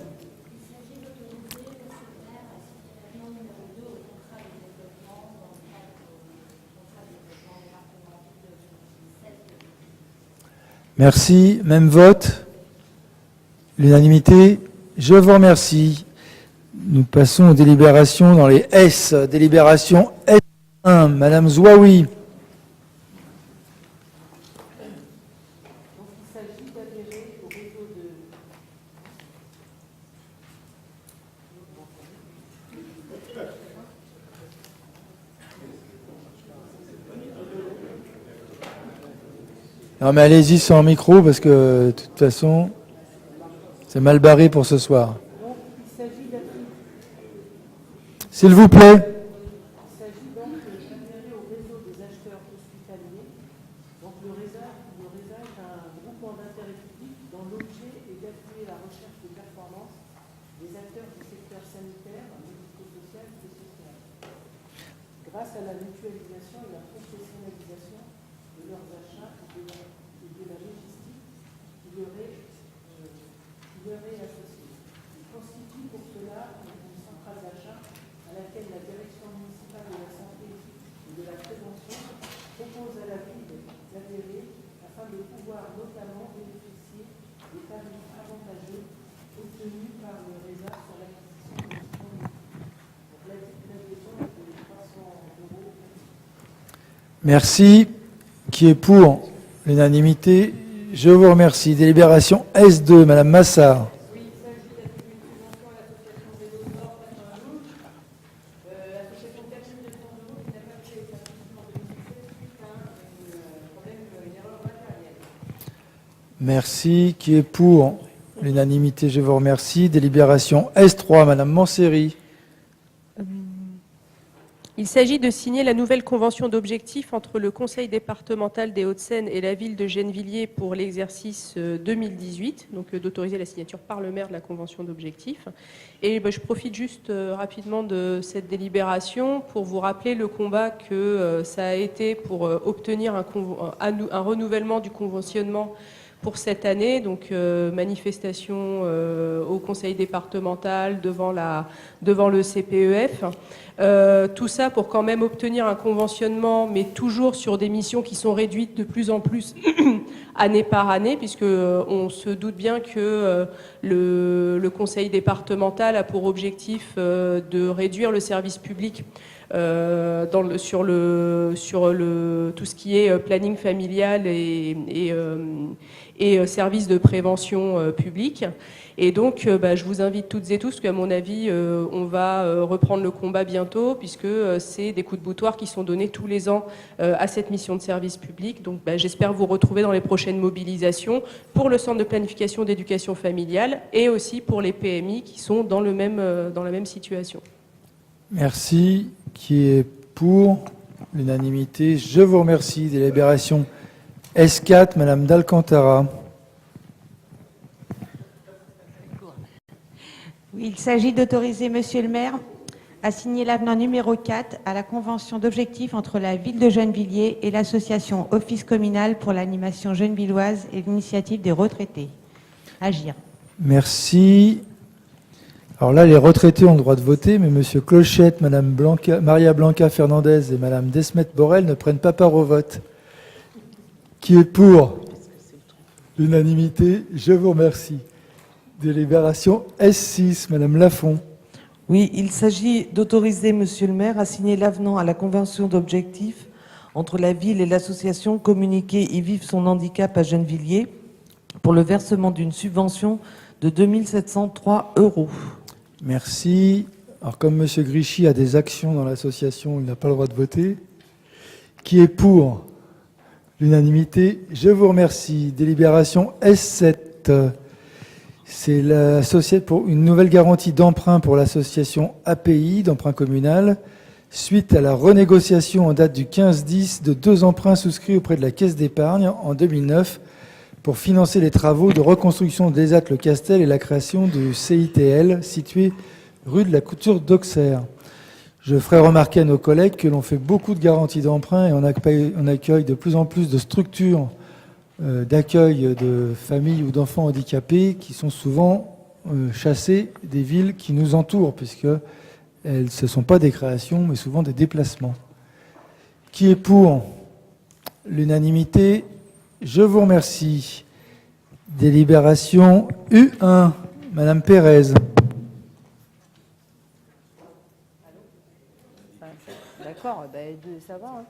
Merci. Même vote. L'unanimité. Je vous remercie. Nous passons aux délibérations dans les S. Délibération S1, Madame Zouaoui. Non mais allez-y sans micro parce que de toute façon, c'est mal barré pour ce soir. S'il vous plaît. Il s'agit donc d'adhérer au réseau des acheteurs de grâce à la mutualisation et la professionnalisation de leurs achats et de la logistique qui leur est associée. Il constitue pour cela une centrale d'achat à laquelle la direction municipale de la santé et de la prévention propose à la ville d'adhérer afin de pouvoir notamment bénéficier des tarifs avantageux obtenus par le RESA sur l'acquisition de produits. Donc l'adhésion est de 300 €. Merci. Qui est pour l'unanimité? Je vous remercie. Délibération S2, Madame Massard. Merci. Qui est pour l'unanimité? Je vous remercie. Délibération S3, Madame Manséry. Il s'agit de signer la nouvelle convention d'objectifs entre le Conseil départemental des Hauts-de-Seine et la ville de Gennevilliers pour l'exercice 2018, donc d'autoriser la signature par le maire de la convention d'objectifs. Et je profite juste rapidement de cette délibération pour vous rappeler le combat que ça a été pour obtenir un renouvellement du conventionnement pour cette année, donc manifestation au conseil départemental, devant le CPEF. Tout ça pour quand même obtenir un conventionnement, mais toujours sur des missions qui sont réduites de plus en plus année par année, puisque on se doute bien que le conseil départemental a pour objectif de réduire le service public sur tout ce qui est planning familial et services de prévention publique. Et donc, je vous invite toutes et tous, parce qu'à mon avis, on va reprendre le combat bientôt, puisque c'est des coups de boutoir qui sont donnés tous les ans à cette mission de service public. Donc, j'espère vous retrouver dans les prochaines mobilisations pour le centre de planification d'éducation familiale et aussi pour les PMI qui sont dans la même situation. Merci. Qui est pour l'unanimité? Je vous remercie. Délibération S4, Madame d'Alcantara. Oui, il s'agit d'autoriser Monsieur le maire à signer l'avenant numéro 4 à la convention d'objectifs entre la ville de Gennevilliers et l'association Office communal pour l'animation gennevilloise et l'initiative des retraités. Agir. Merci. Alors là, les retraités ont le droit de voter, mais Monsieur Clochette, Madame Maria Blanca Fernandez et Madame Desmet-Borel ne prennent pas part au vote. Qui est pour l'unanimité? Je vous remercie. Délibération S6, Madame Lafont. Oui, il s'agit d'autoriser Monsieur le maire à signer l'avenant à la convention d'objectifs entre la ville et l'association Communiquer et vivre son handicap à Gennevilliers pour le versement d'une subvention de 2 703 €. Merci. Alors comme Monsieur Grichy a des actions dans l'association, il n'a pas le droit de voter. Qui est pour l'unanimité? Je vous remercie. Délibération S7. C'est pour une nouvelle garantie d'emprunt pour l'association API, d'emprunt communal, suite à la renégociation en date du 15/10 de 2 emprunts souscrits auprès de la Caisse d'épargne en 2009 pour financer les travaux de reconstruction de l'ESAT-le-Castel et la création du CITL situé rue de la Couture d'Auxerre. Je ferai remarquer à nos collègues que l'on fait beaucoup de garanties d'emprunt et on accueille de plus en plus de structures d'accueil de familles ou d'enfants handicapés qui sont souvent chassés des villes qui nous entourent, puisque ce ne sont pas des créations, mais souvent des déplacements. Qui est pour l'unanimité? Je vous remercie. Délibération U1, Madame Pérez. D'accord, ça va.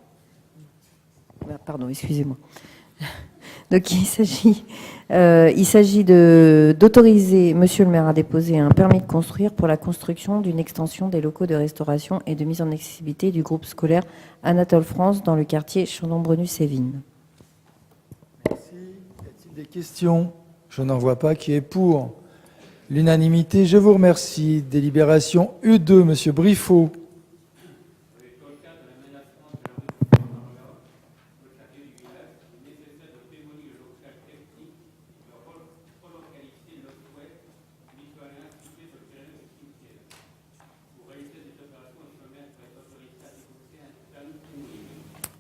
Pardon, excusez-moi. Donc il s'agit d'autoriser Monsieur le maire à déposer un permis de construire pour la construction d'une extension des locaux de restauration et de mise en accessibilité du groupe scolaire Anatole France dans le quartier Chandon-Brenu-Sévines. Merci. Y a-t-il des questions? Je n'en vois pas. Qui est pour l'unanimité? Je vous remercie. Délibération U2, Monsieur Briffaut.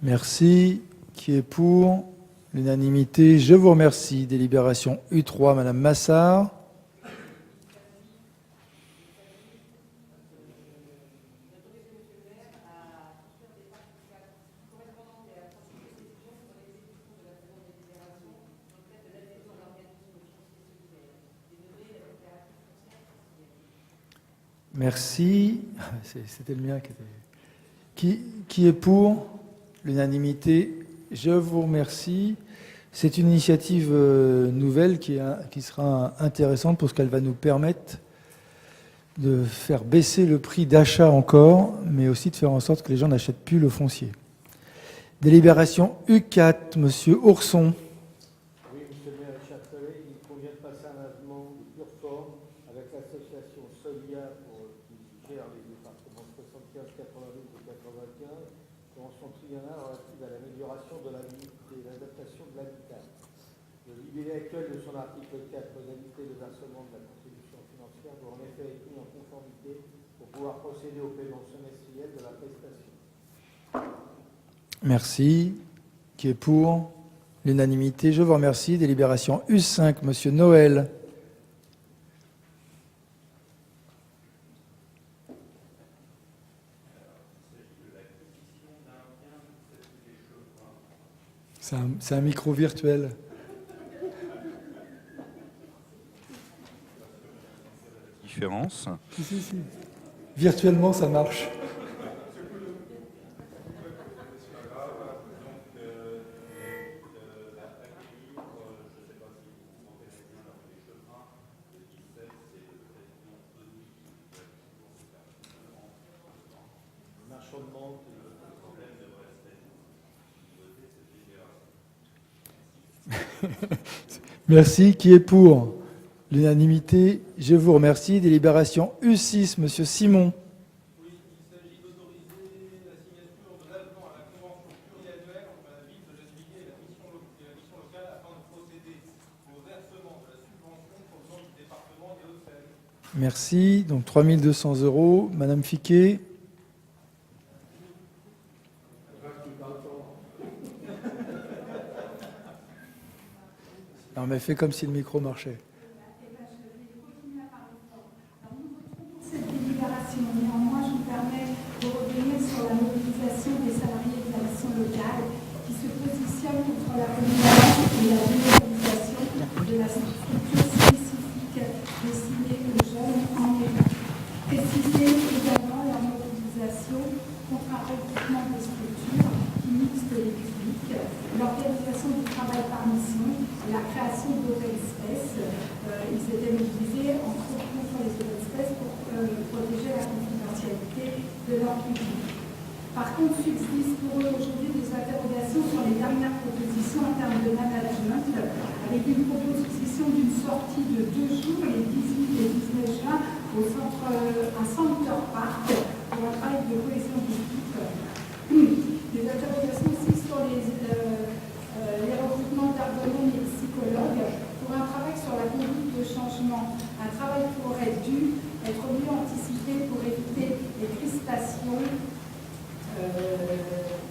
Merci. Qui est pour? L'unanimité. Je vous remercie. Délibération U3, Madame Massard. Merci. C'était le mien qui était... Qui est pour? L'unanimité. Je vous remercie. C'est une initiative nouvelle qui sera intéressante parce qu'elle va nous permettre de faire baisser le prix d'achat encore, mais aussi de faire en sorte que les gens n'achètent plus le foncier. Délibération U4, Monsieur Ourson. Oui, Monsieur le maire, chers collègues, il convient de passer un avenant de pure forme avec l'association Solia qui gère les départements 75, 92 et 95 dans son triennal relatif à l'amélioration de la vie et l'adaptation de l'habitat. Le libellé actuel de son article 4, modalité de versement de la contribution financière, doit en effet être mis en conformité pour pouvoir procéder au paiement semestriel de la prestation. Merci. Qui est pour? L'unanimité. Je vous remercie. Délibération U5, Monsieur Noël. C'est un micro virtuel. Différence. Si. Virtuellement, ça marche. Merci. Qui est pour? L'unanimité. Je vous remercie. Délibération U6, Monsieur Simon. Oui, il s'agit d'autoriser la signature de l'avenant à la convention pluriannuelle entre la ville de Gennevilliers et la mission locale afin de procéder au versement de la subvention provenant du département des Hauts-de-Seine. Merci. Donc 3 200 €. Madame Fiquet. Non, mais fais comme si le micro marchait. Cette délibération, néanmoins, je me permets de revenir sur la mobilisation des salariés de la mission locale qui se positionnent contre la polyvalence et la généralisation de la structure spécifique destinée aux jeunes en mairie. Préciser également la mobilisation contre un regroupement de structures qui mixent les publics, l'organisation du travail par mission, la création d'open space. Ils étaient mobilisés contre les open space pour protéger la confidentialité de leur public. Par contre, subsistent pour eux aujourd'hui des interrogations sur les dernières propositions en termes de management, avec une proposition d'une sortie de 2 jours, les 18 et 19 juin, un center park pour un travail de cohésion d'équipe. Des interrogations aussi sur les recrutements d'ergonomes et psychologues pour un travail sur la conduite de changement. Un travail qui aurait dû être mieux anticipé pour éviter les crispations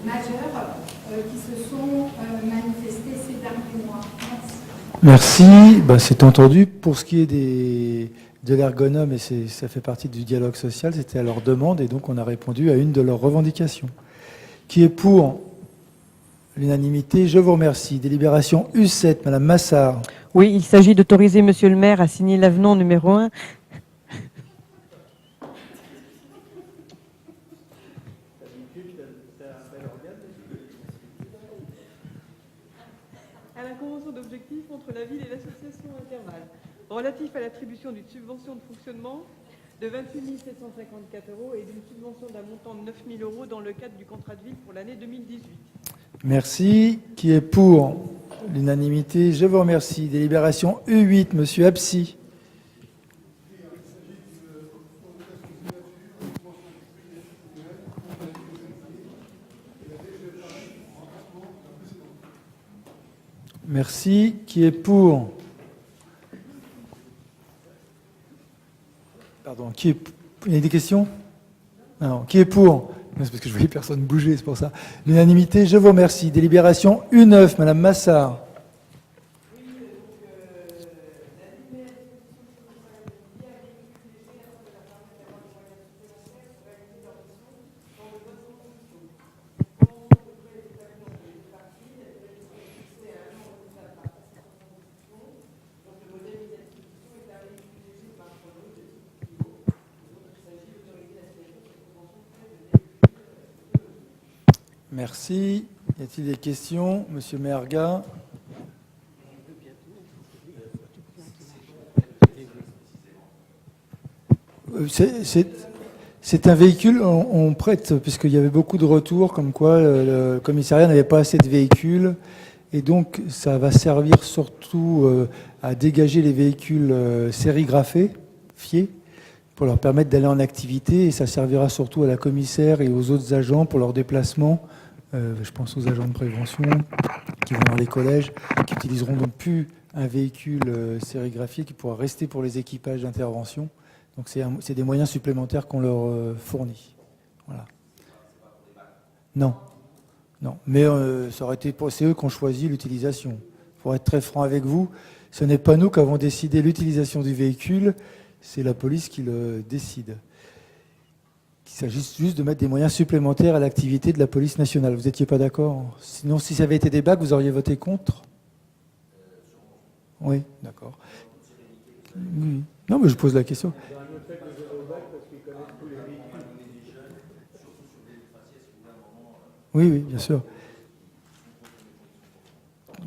majeures qui se sont manifestées ces derniers mois. Merci. C'est entendu. Pour ce qui est de l'ergonome, et ça fait partie du dialogue social, c'était à leur demande et donc on a répondu à une de leurs revendications. Qui est pour? L'unanimité. Je vous remercie. Délibération U7, Madame Massard. Oui, il s'agit d'autoriser Monsieur le maire à signer l'avenant numéro 1. À la convention d'objectifs entre la ville et l'association Interval, relatif à l'attribution d'une subvention de fonctionnement de 28 754 € et d'une subvention d'un montant de 9 000 € dans le cadre du contrat de ville pour l'année 2018. Merci. Qui est pour? L'unanimité. Je vous remercie. Délibération U8, Monsieur Absi. Merci. Qui est pour? Pardon. Il y a des questions? Non. Qui est pour? C'est parce que je voyais personne bouger, c'est pour ça. L'unanimité, je vous remercie. Délibération U9, Madame Massard. Merci. Y a-t-il des questions? Monsieur Merga. C'est un véhicule, on prête, puisqu'il y avait beaucoup de retours, comme quoi le commissariat n'avait pas assez de véhicules, et donc ça va servir surtout à dégager les véhicules sérigraphés, fiés, pour leur permettre d'aller en activité, et ça servira surtout à la commissaire et aux autres agents pour leur déplacement. Je pense aux agents de prévention qui vont dans les collèges, qui utiliseront donc plus un véhicule sérigraphié qui pourra rester pour les équipages d'intervention. Donc c'est des moyens supplémentaires qu'on leur fournit. Voilà. Non, non. Mais ça aurait été, c'est eux qui ont choisi l'utilisation. Pour être très franc avec vous, ce n'est pas nous qui avons décidé l'utilisation du véhicule, c'est la police qui le décide. Il s'agit juste de mettre des moyens supplémentaires à l'activité de la police nationale. Vous n'étiez pas d'accord? Sinon, si ça avait été des bacs, vous auriez voté contre? Oui, d'accord. Oui. Non, mais je pose la question. Oui, oui, bien sûr.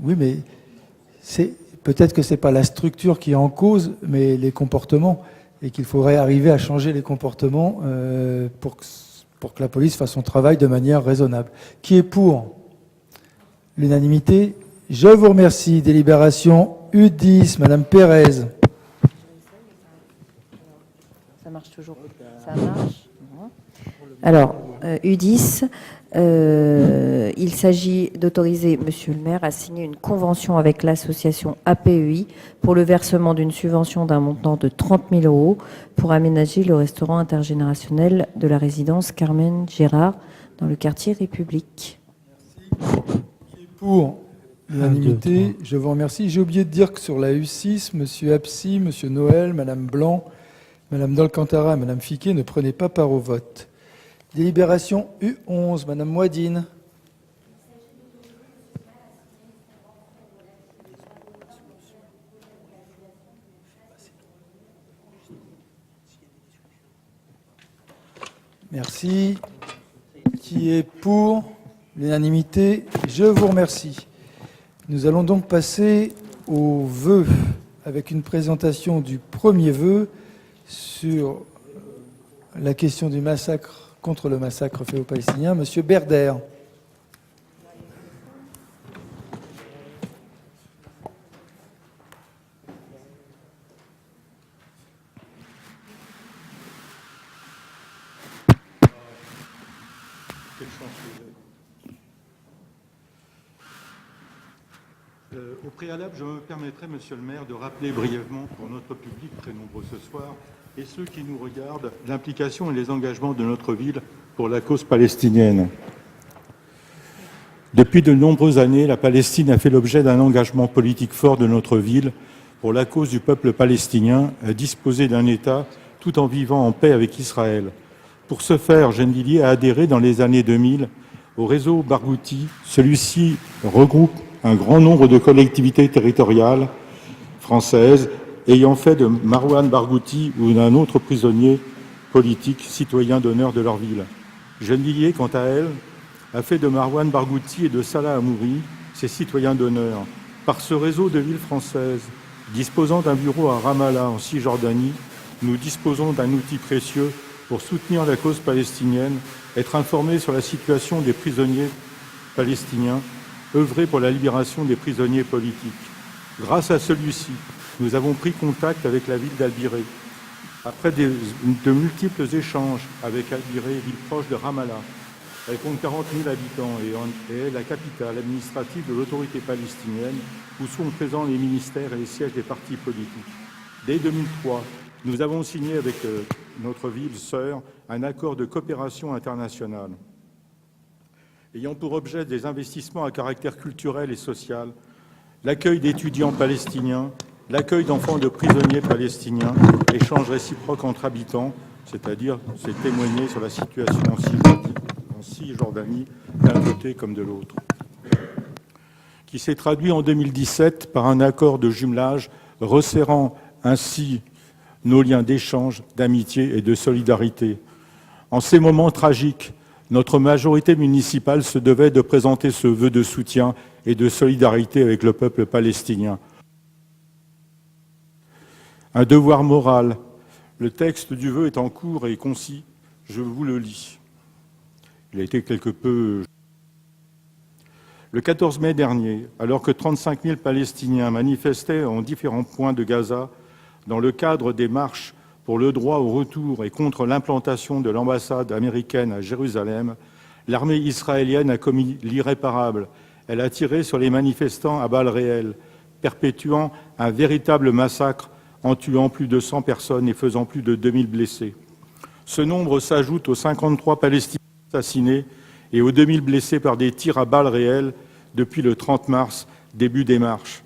Oui, mais peut-être que ce n'est pas la structure qui est en cause, mais les comportements, et qu'il faudrait arriver à changer les comportements pour que la police fasse son travail de manière raisonnable. Qui est pour l'unanimité? Je vous remercie. Délibération U10, Madame Pérez. Ça marche toujours. Ça marche. Alors, U10, il s'agit d'autoriser Monsieur le maire à signer une convention avec l'association APEI pour le versement d'une subvention d'un montant de 30 000 € pour aménager le restaurant intergénérationnel de la résidence Carmen Gérard dans le quartier République. Pour l'unanimité, je vous remercie. J'ai oublié de dire que sur la U6, Monsieur Absi, Monsieur Noël, Madame Blanc, Madame Dolcantara et Madame Fiquet ne prenaient pas part au vote. Délibération U11, Madame Moadine. Merci. Qui est pour l'unanimité? Je vous remercie. Nous allons donc passer aux vœux avec une présentation du premier vœu sur la question du massacre contre le massacre fait aux Palestiniens. Monsieur Berder. Au préalable, je me permettrai, Monsieur le maire, de rappeler brièvement pour notre public très nombreux ce soir et ceux qui nous regardent l'implication et les engagements de notre ville pour la cause palestinienne. Depuis de nombreuses années, la Palestine a fait l'objet d'un engagement politique fort de notre ville pour la cause du peuple palestinien à disposer d'un État tout en vivant en paix avec Israël. Pour ce faire, Gennevilliers a adhéré dans les années 2000 au réseau Barghouti. Celui-ci regroupe un grand nombre de collectivités territoriales françaises ayant fait de Marwan Barghouti ou d'un autre prisonnier politique citoyen d'honneur de leur ville. Gennevilliers, quant à elle, a fait de Marwan Barghouti et de Salah Hamouri ses citoyens d'honneur. Par ce réseau de villes françaises, disposant d'un bureau à Ramallah en Cisjordanie, nous disposons d'un outil précieux pour soutenir la cause palestinienne, être informés sur la situation des prisonniers palestiniens, œuvrer pour la libération des prisonniers politiques. Grâce à celui-ci, nous avons pris contact avec la ville d'Albiré. Après de multiples échanges avec Albiré, ville proche de Ramallah, elle compte 40 000 habitants et est la capitale administrative de l'autorité palestinienne où sont présents les ministères et les sièges des partis politiques. Dès 2003, nous avons signé avec notre ville sœur un accord de coopération internationale ayant pour objet des investissements à caractère culturel et social, l'accueil d'étudiants palestiniens, l'accueil d'enfants de prisonniers palestiniens, échanges réciproques entre habitants, c'est-à-dire c'est témoigner sur la situation en Cisjordanie, d'un côté comme de l'autre, qui s'est traduit en 2017 par un accord de jumelage resserrant ainsi nos liens d'échange, d'amitié et de solidarité. En ces moments tragiques, notre majorité municipale se devait de présenter ce vœu de soutien et de solidarité avec le peuple palestinien. Un devoir moral. Le texte du vœu est en cours et concis. Je vous le lis. Il a été quelque peu... Le 14 mai dernier, alors que 35 000 Palestiniens manifestaient en différents points de Gaza dans le cadre des marches pour le droit au retour et contre l'implantation de l'ambassade américaine à Jérusalem, l'armée israélienne a commis l'irréparable. Elle a tiré sur les manifestants à balles réelles, perpétuant un véritable massacre en tuant plus de 100 personnes et faisant plus de 2000 blessés. Ce nombre s'ajoute aux 53 Palestiniens assassinés et aux 2000 blessés par des tirs à balles réelles depuis le 30 mars, début des marches.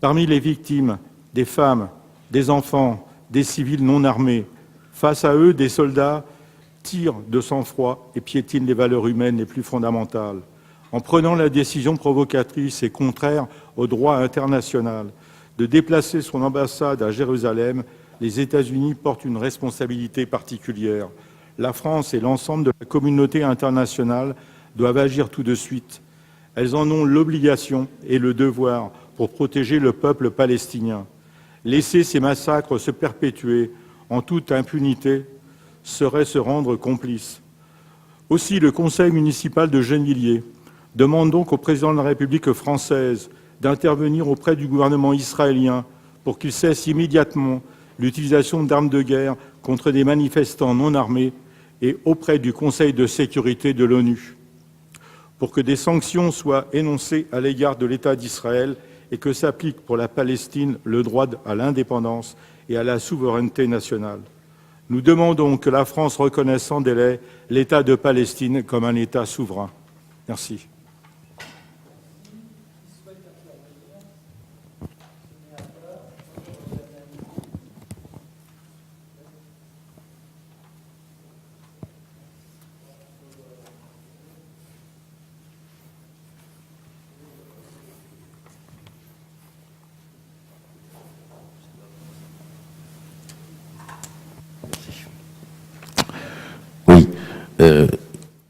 Parmi les victimes, des femmes, des enfants, des civils non armés. Face à eux, des soldats tirent de sang-froid et piétinent les valeurs humaines les plus fondamentales. En prenant la décision provocatrice et contraire au droit international de déplacer son ambassade à Jérusalem, les États-Unis portent une responsabilité particulière. La France et l'ensemble de la communauté internationale doivent agir tout de suite. Elles en ont l'obligation et le devoir pour protéger le peuple palestinien. Laisser ces massacres se perpétuer en toute impunité serait se rendre complice. Aussi, le conseil municipal de Gennevilliers demande donc au président de la République française d'intervenir auprès du gouvernement israélien pour qu'il cesse immédiatement l'utilisation d'armes de guerre contre des manifestants non armés et auprès du Conseil de sécurité de l'ONU, pour que des sanctions soient énoncées à l'égard de l'État d'Israël et que s'applique pour la Palestine le droit à l'indépendance et à la souveraineté nationale. Nous demandons que la France reconnaisse sans délai l'État de Palestine comme un État souverain. Merci.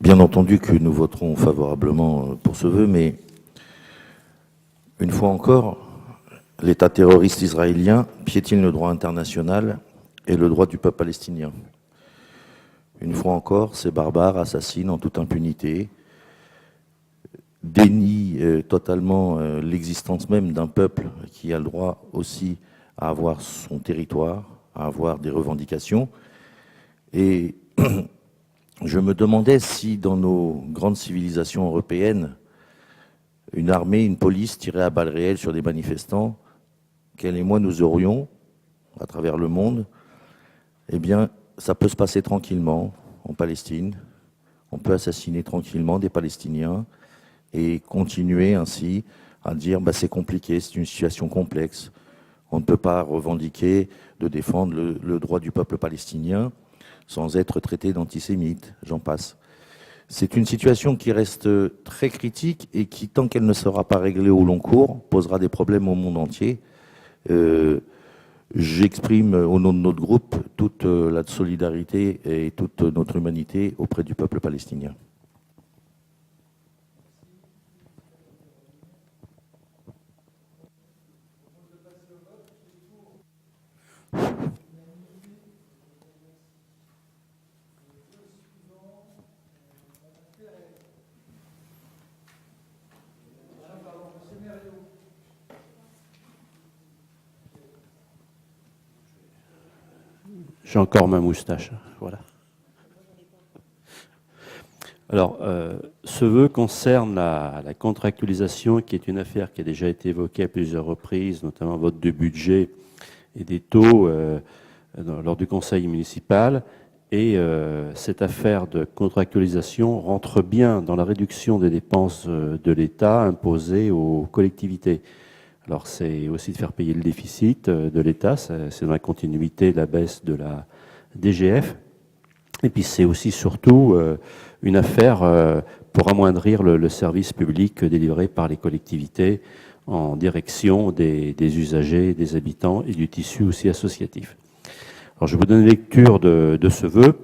Bien entendu que nous voterons favorablement pour ce vœu, mais une fois encore, l'État terroriste israélien piétine le droit international et le droit du peuple palestinien. Une fois encore, ces barbares assassinent en toute impunité, dénient totalement l'existence même d'un peuple qui a le droit aussi à avoir son territoire, à avoir des revendications. Et je me demandais si dans nos grandes civilisations européennes, une armée, une police tirait à balles réelles sur des manifestants, quel émoi nous aurions à travers le monde, eh bien, ça peut se passer tranquillement en Palestine. On peut assassiner tranquillement des Palestiniens et continuer ainsi à dire c'est compliqué, c'est une situation complexe. On ne peut pas revendiquer de défendre le droit du peuple palestinien sans être traité d'antisémite, j'en passe. C'est une situation qui reste très critique et qui, tant qu'elle ne sera pas réglée au long cours, posera des problèmes au monde entier. J'exprime au nom de notre groupe toute la solidarité et toute notre humanité auprès du peuple palestinien. J'ai encore ma moustache, voilà. Alors, ce vœu concerne la contractualisation, qui est une affaire qui a déjà été évoquée à plusieurs reprises, notamment vote de budget et des taux lors du conseil municipal. Et cette affaire de contractualisation rentre bien dans la réduction des dépenses de l'État imposées aux collectivités. Alors c'est aussi de faire payer le déficit de l'État, c'est dans la continuité de la baisse de la DGF. Et puis c'est aussi surtout une affaire pour amoindrir le service public délivré par les collectivités en direction des usagers, des habitants et du tissu aussi associatif. Alors je vous donne lecture de ce vœu.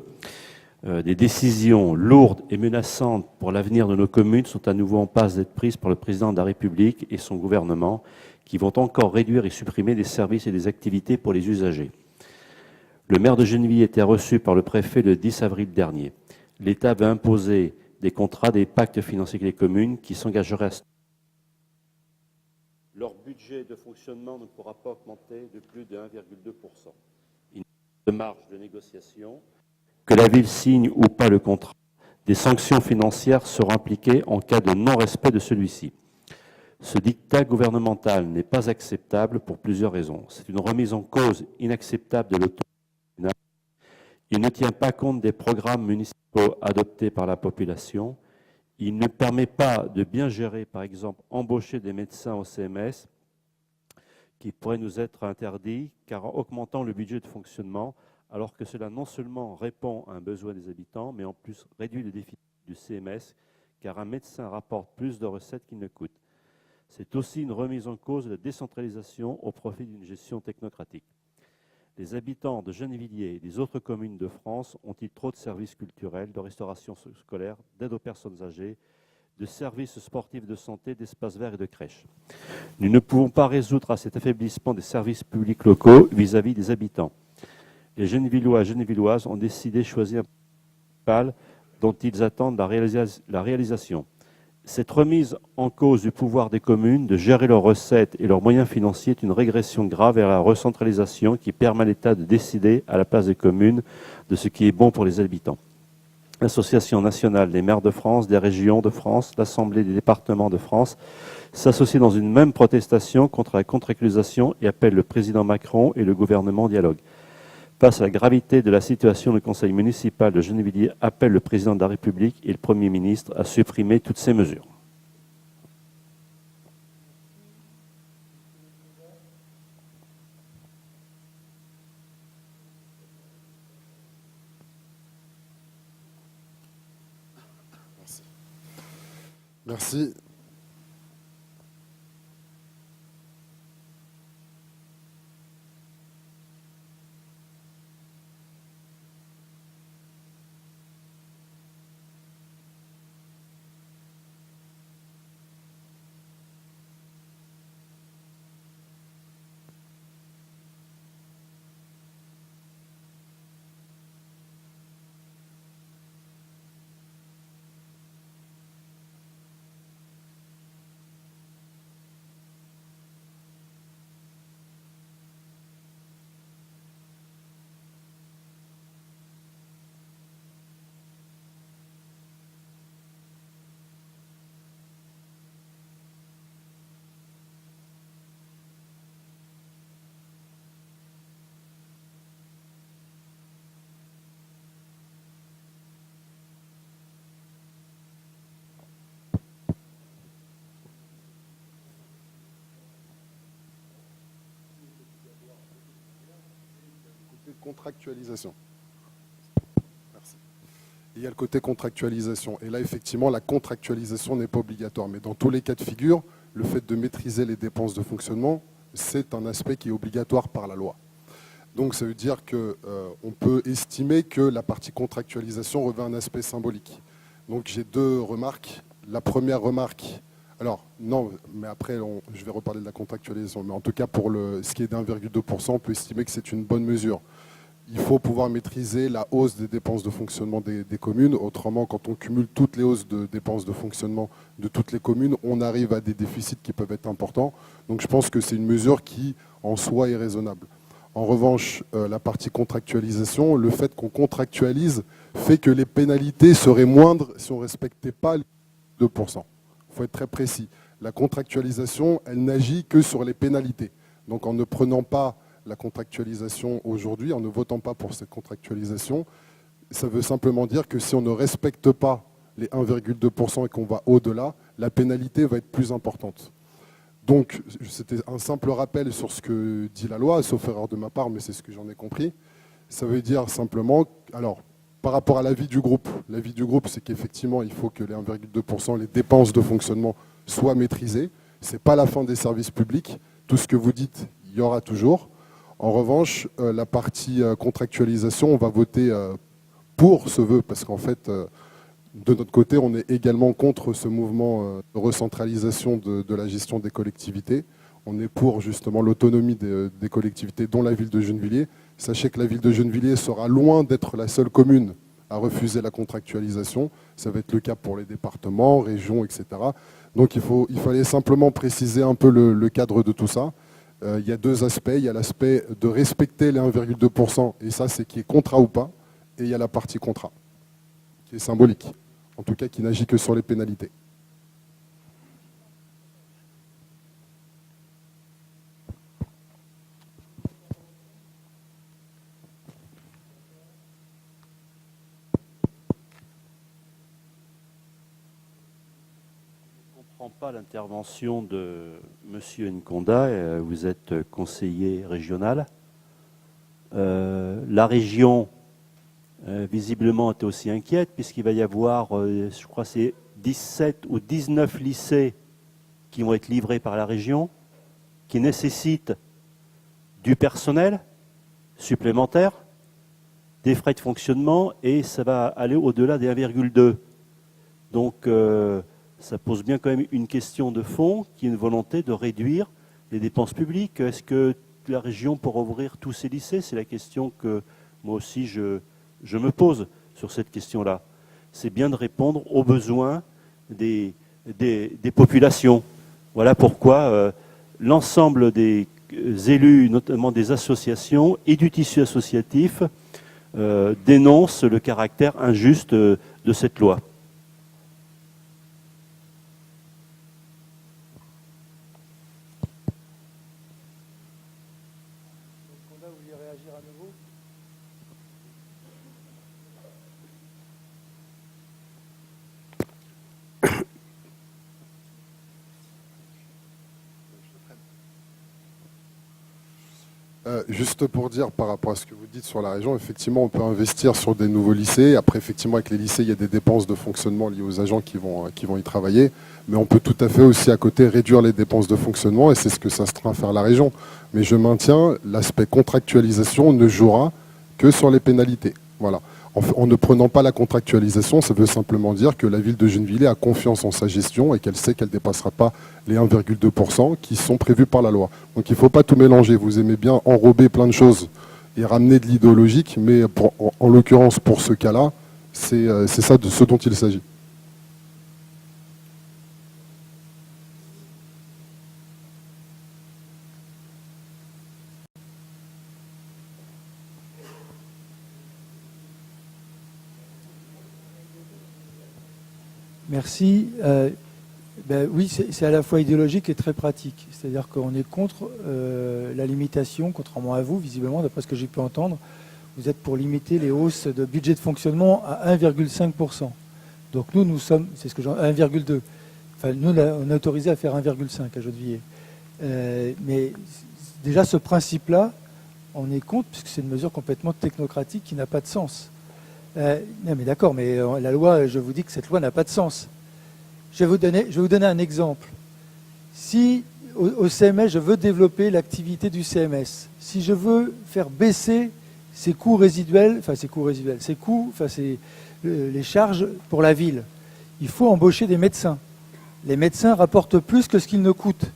Des décisions lourdes et menaçantes pour l'avenir de nos communes sont à nouveau en passe d'être prises par le président de la République et son gouvernement, qui vont encore réduire et supprimer des services et des activités pour les usagers. Le maire de Gennevilliers était reçu par le préfet le 10 avril dernier. L'État va imposer des contrats, des pactes financiers avec les communes qui s'engageraient à... Leur budget de fonctionnement ne pourra pas augmenter de plus de 1,2%. Il n'y a pas de marge de négociation. Que la ville signe ou pas le contrat, des sanctions financières seront appliquées en cas de non-respect de celui-ci. Ce diktat gouvernemental n'est pas acceptable pour plusieurs raisons. C'est une remise en cause inacceptable de l'autorité communale. Il ne tient pas compte des programmes municipaux adoptés par la population. Il ne permet pas de bien gérer, par exemple, embaucher des médecins au CMS qui pourraient nous être interdits, car en augmentant le budget de fonctionnement, alors que cela non seulement répond à un besoin des habitants, mais en plus réduit le déficit du CMS, car un médecin rapporte plus de recettes qu'il ne coûte. C'est aussi une remise en cause de la décentralisation au profit d'une gestion technocratique. Les habitants de Gennevilliers et des autres communes de France ont-ils trop de services culturels, de restauration scolaire, d'aide aux personnes âgées, de services sportifs de santé, d'espaces verts et de crèches? Nous ne pouvons pas résoudre à cet affaiblissement des services publics locaux vis-à-vis des habitants. Les Gennevillois et Gennevilloises ont décidé de choisir un municipal dont ils attendent la réalisation. Cette remise en cause du pouvoir des communes de gérer leurs recettes et leurs moyens financiers est une régression grave vers la recentralisation qui permet à l'État de décider à la place des communes de ce qui est bon pour les habitants. L'Association nationale des maires de France, des régions de France, l'Assemblée des départements de France s'associent dans une même protestation contre la contractualisation et appellent le président Macron et le gouvernement au dialogue. Face à la gravité de la situation, le conseil municipal de Gennevilliers appelle le président de la République et le Premier ministre à supprimer toutes ces mesures. Merci. Contractualisation. Merci. Il y a le côté contractualisation. Et là, effectivement, la contractualisation n'est pas obligatoire. Mais dans tous les cas de figure, le fait de maîtriser les dépenses de fonctionnement, c'est un aspect qui est obligatoire par la loi. Donc ça veut dire qu'on peut estimer que la partie contractualisation revêt un aspect symbolique. Donc j'ai deux remarques. La première remarque, alors non, mais après je vais reparler de la contractualisation, mais en tout cas pour ce qui est d'1,2%, on peut estimer que c'est une bonne mesure. Il faut pouvoir maîtriser la hausse des dépenses de fonctionnement des communes. Autrement, quand on cumule toutes les hausses de dépenses de fonctionnement de toutes les communes, on arrive à des déficits qui peuvent être importants. Donc je pense que c'est une mesure qui, en soi, est raisonnable. En revanche, la partie contractualisation, le fait qu'on contractualise fait que les pénalités seraient moindres si on ne respectait pas les 2%. Il faut être très précis. La contractualisation, elle n'agit que sur les pénalités. Donc en ne prenant pas la contractualisation aujourd'hui, en ne votant pas pour cette contractualisation, ça veut simplement dire que si on ne respecte pas les 1,2% et qu'on va au-delà, la pénalité va être plus importante. Donc, c'était un simple rappel sur ce que dit la loi, sauf erreur de ma part, mais c'est ce que j'en ai compris. Ça veut dire simplement, alors, par rapport à l'avis du groupe, c'est qu'effectivement, il faut que les 1,2%, les dépenses de fonctionnement soient maîtrisées. Ce n'est pas la fin des services publics. Tout ce que vous dites, il y aura toujours. En revanche, la partie contractualisation, on va voter pour ce vœu, parce qu'en fait, de notre côté, on est également contre ce mouvement de recentralisation de la gestion des collectivités. On est pour justement l'autonomie des collectivités, dont la ville de Gennevilliers. Sachez que la ville de Gennevilliers sera loin d'être la seule commune à refuser la contractualisation. Ça va être le cas pour les départements, régions, etc. Donc il fallait simplement préciser un peu le cadre de tout ça. Il y a deux aspects. Il y a l'aspect de respecter les 1,2%, et ça c'est qui est contrat ou pas. Et il y a la partie contrat, qui est symbolique, en tout cas qui n'agit que sur les pénalités. Je ne comprends pas l'intervention de M. Nkonda, vous êtes conseiller régional. La région, visiblement, était aussi inquiète, puisqu'il va y avoir, je crois, c'est 17 ou 19 lycées qui vont être livrés par la région, qui nécessitent du personnel supplémentaire, des frais de fonctionnement, et ça va aller au-delà des 1,2. Donc, ça pose bien quand même une question de fond, qui est une volonté de réduire les dépenses publiques. Est-ce que la région pourra ouvrir tous ces lycées? C'est la question que moi aussi je me pose sur cette question-là. C'est bien de répondre aux besoins des populations. Voilà pourquoi l'ensemble des élus, notamment des associations et du tissu associatif, dénoncent le caractère injuste de cette loi. Juste pour dire par rapport à ce que vous dites sur la région, effectivement on peut investir sur des nouveaux lycées. Après effectivement avec les lycées il y a des dépenses de fonctionnement liées aux agents qui vont y travailler. Mais on peut tout à fait aussi à côté réduire les dépenses de fonctionnement et c'est ce que s'astreint à faire la région. Mais je maintiens, l'aspect contractualisation ne jouera que sur les pénalités. Voilà. En ne prenant pas la contractualisation, ça veut simplement dire que la ville de Gennevilliers a confiance en sa gestion et qu'elle sait qu'elle ne dépassera pas les 1,2% qui sont prévus par la loi. Donc il ne faut pas tout mélanger. Vous aimez bien enrober plein de choses et ramener de l'idéologique, mais en l'occurrence pour ce cas-là, c'est ça de ce dont il s'agit. Merci. Oui, c'est à la fois idéologique et très pratique. C'est-à-dire qu'on est contre la limitation, contrairement à vous, visiblement, d'après ce que j'ai pu entendre. Vous êtes pour limiter les hausses de budget de fonctionnement à 1,5%. Donc nous sommes, c'est ce que j'ai 1,2. Enfin, nous, on est autorisé à faire 1,5 à Gennevilliers. Mais déjà, ce principe-là, on est contre, puisque c'est une mesure complètement technocratique qui n'a pas de sens. Non mais d'accord, mais la loi, je vous dis que cette loi n'a pas de sens. Je vais vous donner un exemple. Si au CMS, je veux développer l'activité du CMS, si je veux faire baisser ses coûts résiduels, c'est les charges pour la ville, il faut embaucher des médecins. Les médecins rapportent plus que ce qu'ils ne coûtent.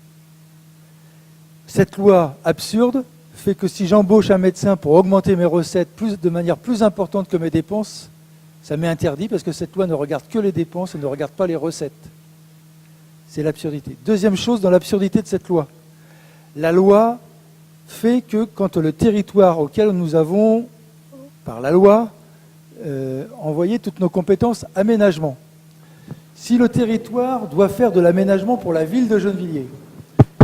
Cette loi absurde fait que si j'embauche un médecin pour augmenter mes recettes de manière plus importante que mes dépenses, ça m'est interdit parce que cette loi ne regarde que les dépenses et ne regarde pas les recettes. C'est l'absurdité. Deuxième chose dans l'absurdité de cette loi. La loi fait que quand le territoire auquel nous avons, par la loi, envoyé toutes nos compétences aménagement, si le territoire doit faire de l'aménagement pour la ville de Gennevilliers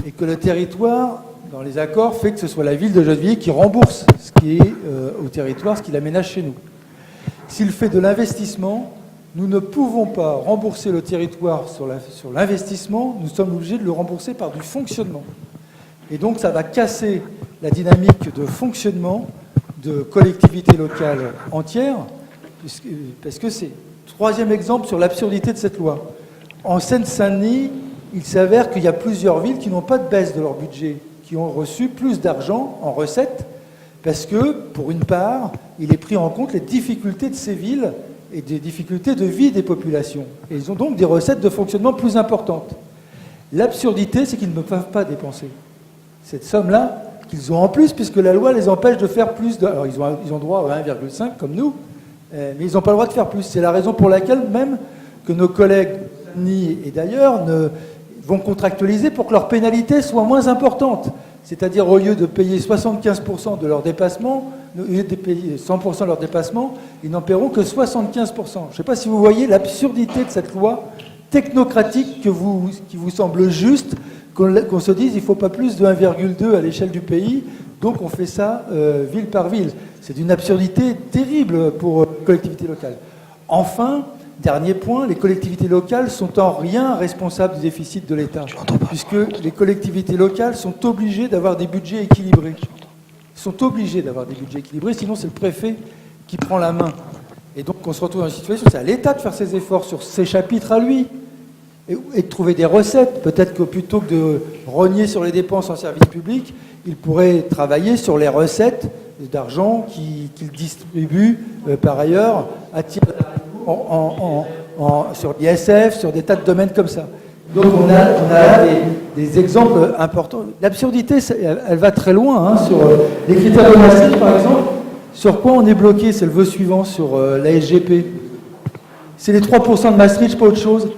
et que le territoire dans les accords fait que ce soit la ville de Gennevilliers qui rembourse ce qui est au territoire, ce qu'il aménage chez nous. S'il fait de l'investissement, nous ne pouvons pas rembourser le territoire sur l'investissement, nous sommes obligés de le rembourser par du fonctionnement. Et donc ça va casser la dynamique de fonctionnement de collectivités locales entières, parce que c'est... Troisième exemple sur l'absurdité de cette loi. En Seine-Saint-Denis, il s'avère qu'il y a plusieurs villes qui n'ont pas de baisse de leur budget, qui ont reçu plus d'argent en recettes, parce que, pour une part, il est pris en compte les difficultés de ces villes et des difficultés de vie des populations. Et ils ont donc des recettes de fonctionnement plus importantes. L'absurdité, c'est qu'ils ne peuvent pas dépenser cette somme-là qu'ils ont en plus, puisque la loi les empêche de faire plus. Alors, ils ont droit à 1,5 comme nous, mais ils n'ont pas le droit de faire plus. C'est la raison pour laquelle même que nos collègues et d'ailleurs vont contractualiser pour que leur pénalité soit moins importante. C'est-à-dire, au lieu de payer 75% de leur dépassement, au lieu de payer 100% de leur dépassement, ils n'en paieront que 75%. Je ne sais pas si vous voyez l'absurdité de cette loi technocratique qui vous semble juste, qu'on se dise il ne faut pas plus de 1,2 à l'échelle du pays, donc on fait ça ville par ville. C'est d'une absurdité terrible pour les collectivités locales. Enfin, dernier point, les collectivités locales sont en rien responsables du déficit de l'État, puisque les collectivités locales sont obligées d'avoir des budgets équilibrés. Ils sont obligés d'avoir des budgets équilibrés, sinon c'est le préfet qui prend la main. Et donc on se retrouve dans une situation, c'est à l'État de faire ses efforts sur ses chapitres à lui, et de trouver des recettes. Peut-être que plutôt que de rogner sur les dépenses en service public, il pourrait travailler sur les recettes d'argent qu'il distribue par ailleurs à tir sur l'ISF, sur des tas de domaines comme ça. Donc on a des exemples importants. L'absurdité, elle va très loin. Sur les critères de Maastricht, par exemple, sur quoi on est bloqué? C'est le vœu suivant sur la SGP. C'est les 3% de Maastricht, pas autre chose.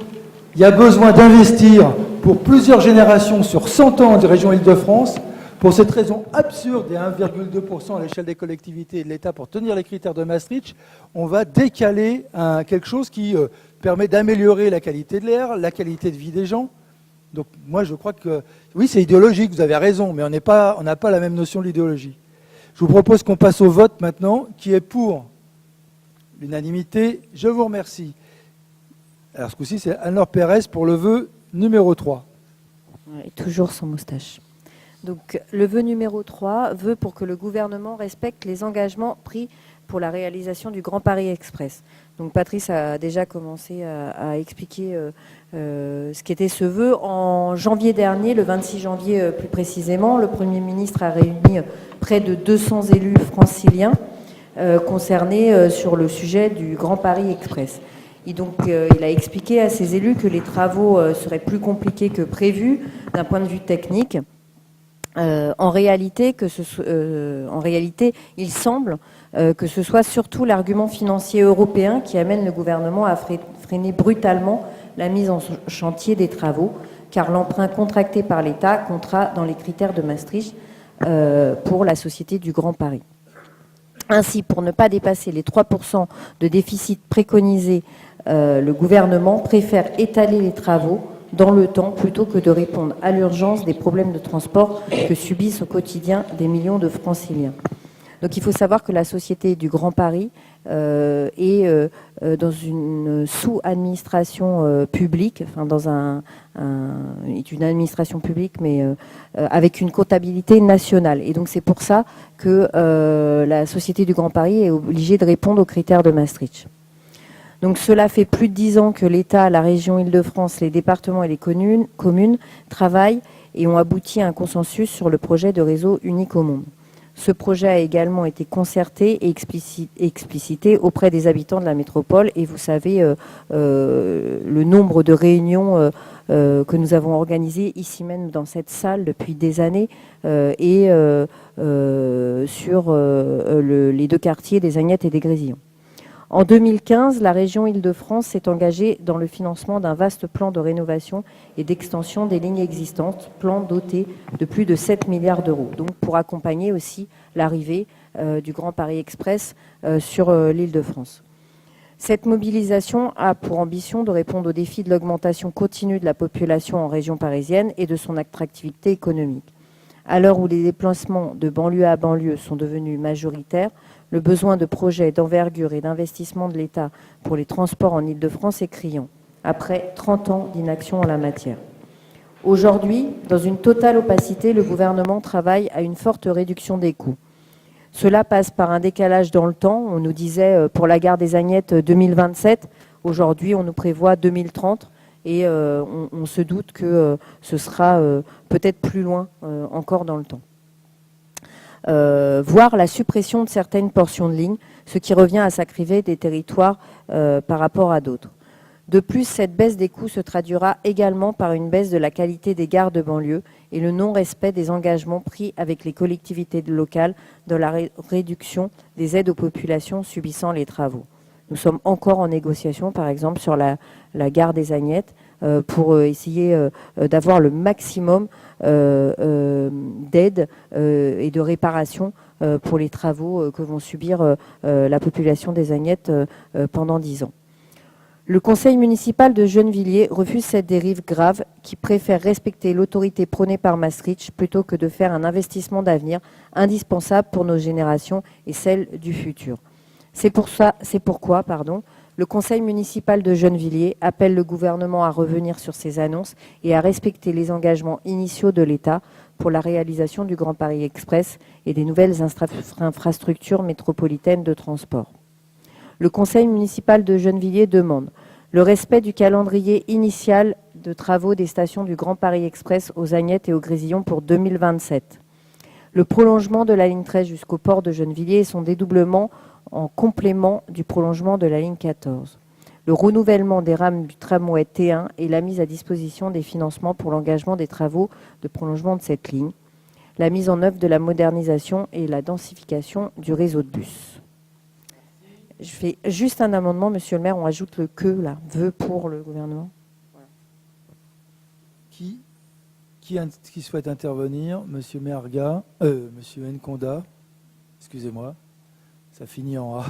Il y a besoin d'investir pour plusieurs générations sur 100 ans de région Île-de-France. Pour cette raison absurde des 1,2% à l'échelle des collectivités et de l'État pour tenir les critères de Maastricht, on va décaler quelque chose qui permet d'améliorer la qualité de l'air, la qualité de vie des gens. Donc moi je crois que, oui c'est idéologique, vous avez raison, mais on n'a pas la même notion de l'idéologie. Je vous propose qu'on passe au vote maintenant, qui est pour l'unanimité. Je vous remercie. Alors ce coup-ci c'est Anne-Laure Pérez pour le vœu numéro 3. Et toujours sans moustache. Donc, le vœu numéro 3 veut pour que le gouvernement respecte les engagements pris pour la réalisation du Grand Paris Express. Donc, Patrice a déjà commencé à expliquer ce qu'était ce vœu. En janvier dernier, le 26 janvier plus précisément, le Premier ministre a réuni près de 200 élus franciliens concernés sur le sujet du Grand Paris Express. Et donc, il a expliqué à ces élus que les travaux seraient plus compliqués que prévu d'un point de vue technique. En réalité, il semble que ce soit surtout l'argument financier européen qui amène le gouvernement à freiner brutalement la mise en chantier des travaux, car l'emprunt contracté par l'État comptera dans les critères de Maastricht pour la Société du Grand Paris. Ainsi, pour ne pas dépasser les 3% de déficit préconisés, le gouvernement préfère étaler les travaux dans le temps plutôt que de répondre à l'urgence des problèmes de transport que subissent au quotidien des millions de franciliens. Donc il faut savoir que la Société du Grand Paris est dans une sous-administration publique, enfin dans est une administration publique, mais avec une comptabilité nationale. Et donc c'est pour ça que la Société du Grand Paris est obligée de répondre aux critères de Maastricht. Donc cela fait plus de 10 ans que l'État, la région Île-de-France, les départements et les communes travaillent et ont abouti à un consensus sur le projet de réseau unique au monde. Ce projet a également été concerté et explicité auprès des habitants de la métropole. Et vous savez le nombre de réunions que nous avons organisées ici même dans cette salle depuis des années et sur les deux quartiers des Agnettes et des Grésillons. En 2015, la région Île-de-France s'est engagée dans le financement d'un vaste plan de rénovation et d'extension des lignes existantes, plan doté de plus de 7 milliards d'euros, donc pour accompagner aussi l'arrivée du Grand Paris Express sur l'Île-de-France. Cette mobilisation a pour ambition de répondre au défi de l'augmentation continue de la population en région parisienne et de son attractivité économique. À l'heure où les déplacements de banlieue à banlieue sont devenus majoritaires, le besoin de projets d'envergure et d'investissement de l'État pour les transports en Île-de-France est criant, après 30 ans d'inaction en la matière. Aujourd'hui, dans une totale opacité, le gouvernement travaille à une forte réduction des coûts. Cela passe par un décalage dans le temps. On nous disait pour la gare des Agnettes 2027. Aujourd'hui, on nous prévoit 2030 et on se doute que ce sera peut-être plus loin encore dans le temps. Voire la suppression de certaines portions de ligne, ce qui revient à sacrifier des territoires par rapport à d'autres. De plus, cette baisse des coûts se traduira également par une baisse de la qualité des gares de banlieue et le non-respect des engagements pris avec les collectivités locales dans la réduction des aides aux populations subissant les travaux. Nous sommes encore en négociation, par exemple, sur la gare des Agnettes pour essayer d'avoir le maximum d'aide et de réparation pour les travaux que vont subir la population des Agnettes pendant 10 ans. Le conseil municipal de Gennevilliers refuse cette dérive grave qui préfère respecter l'autorité prônée par Maastricht plutôt que de faire un investissement d'avenir indispensable pour nos générations et celles du futur. C'est pourquoi, le conseil municipal de Gennevilliers appelle le gouvernement à revenir sur ses annonces et à respecter les engagements initiaux de l'État pour la réalisation du Grand Paris Express et des nouvelles infrastructures métropolitaines de transport. Le conseil municipal de Gennevilliers demande le respect du calendrier initial de travaux des stations du Grand Paris Express aux Agnettes et aux Grésillons pour 2027. Le prolongement de la ligne 13 jusqu'au port de Gennevilliers et son dédoublement en complément du prolongement de la ligne 14. Le renouvellement des rames du tramway T1 et la mise à disposition des financements pour l'engagement des travaux de prolongement de cette ligne. La mise en œuvre de la modernisation et la densification du réseau de bus. Je fais juste un amendement, monsieur le maire, on ajoute le que, là, veut pour le gouvernement. Qui souhaite intervenir? Monsieur Merga, monsieur Nkonda, excusez-moi, ça finit en A.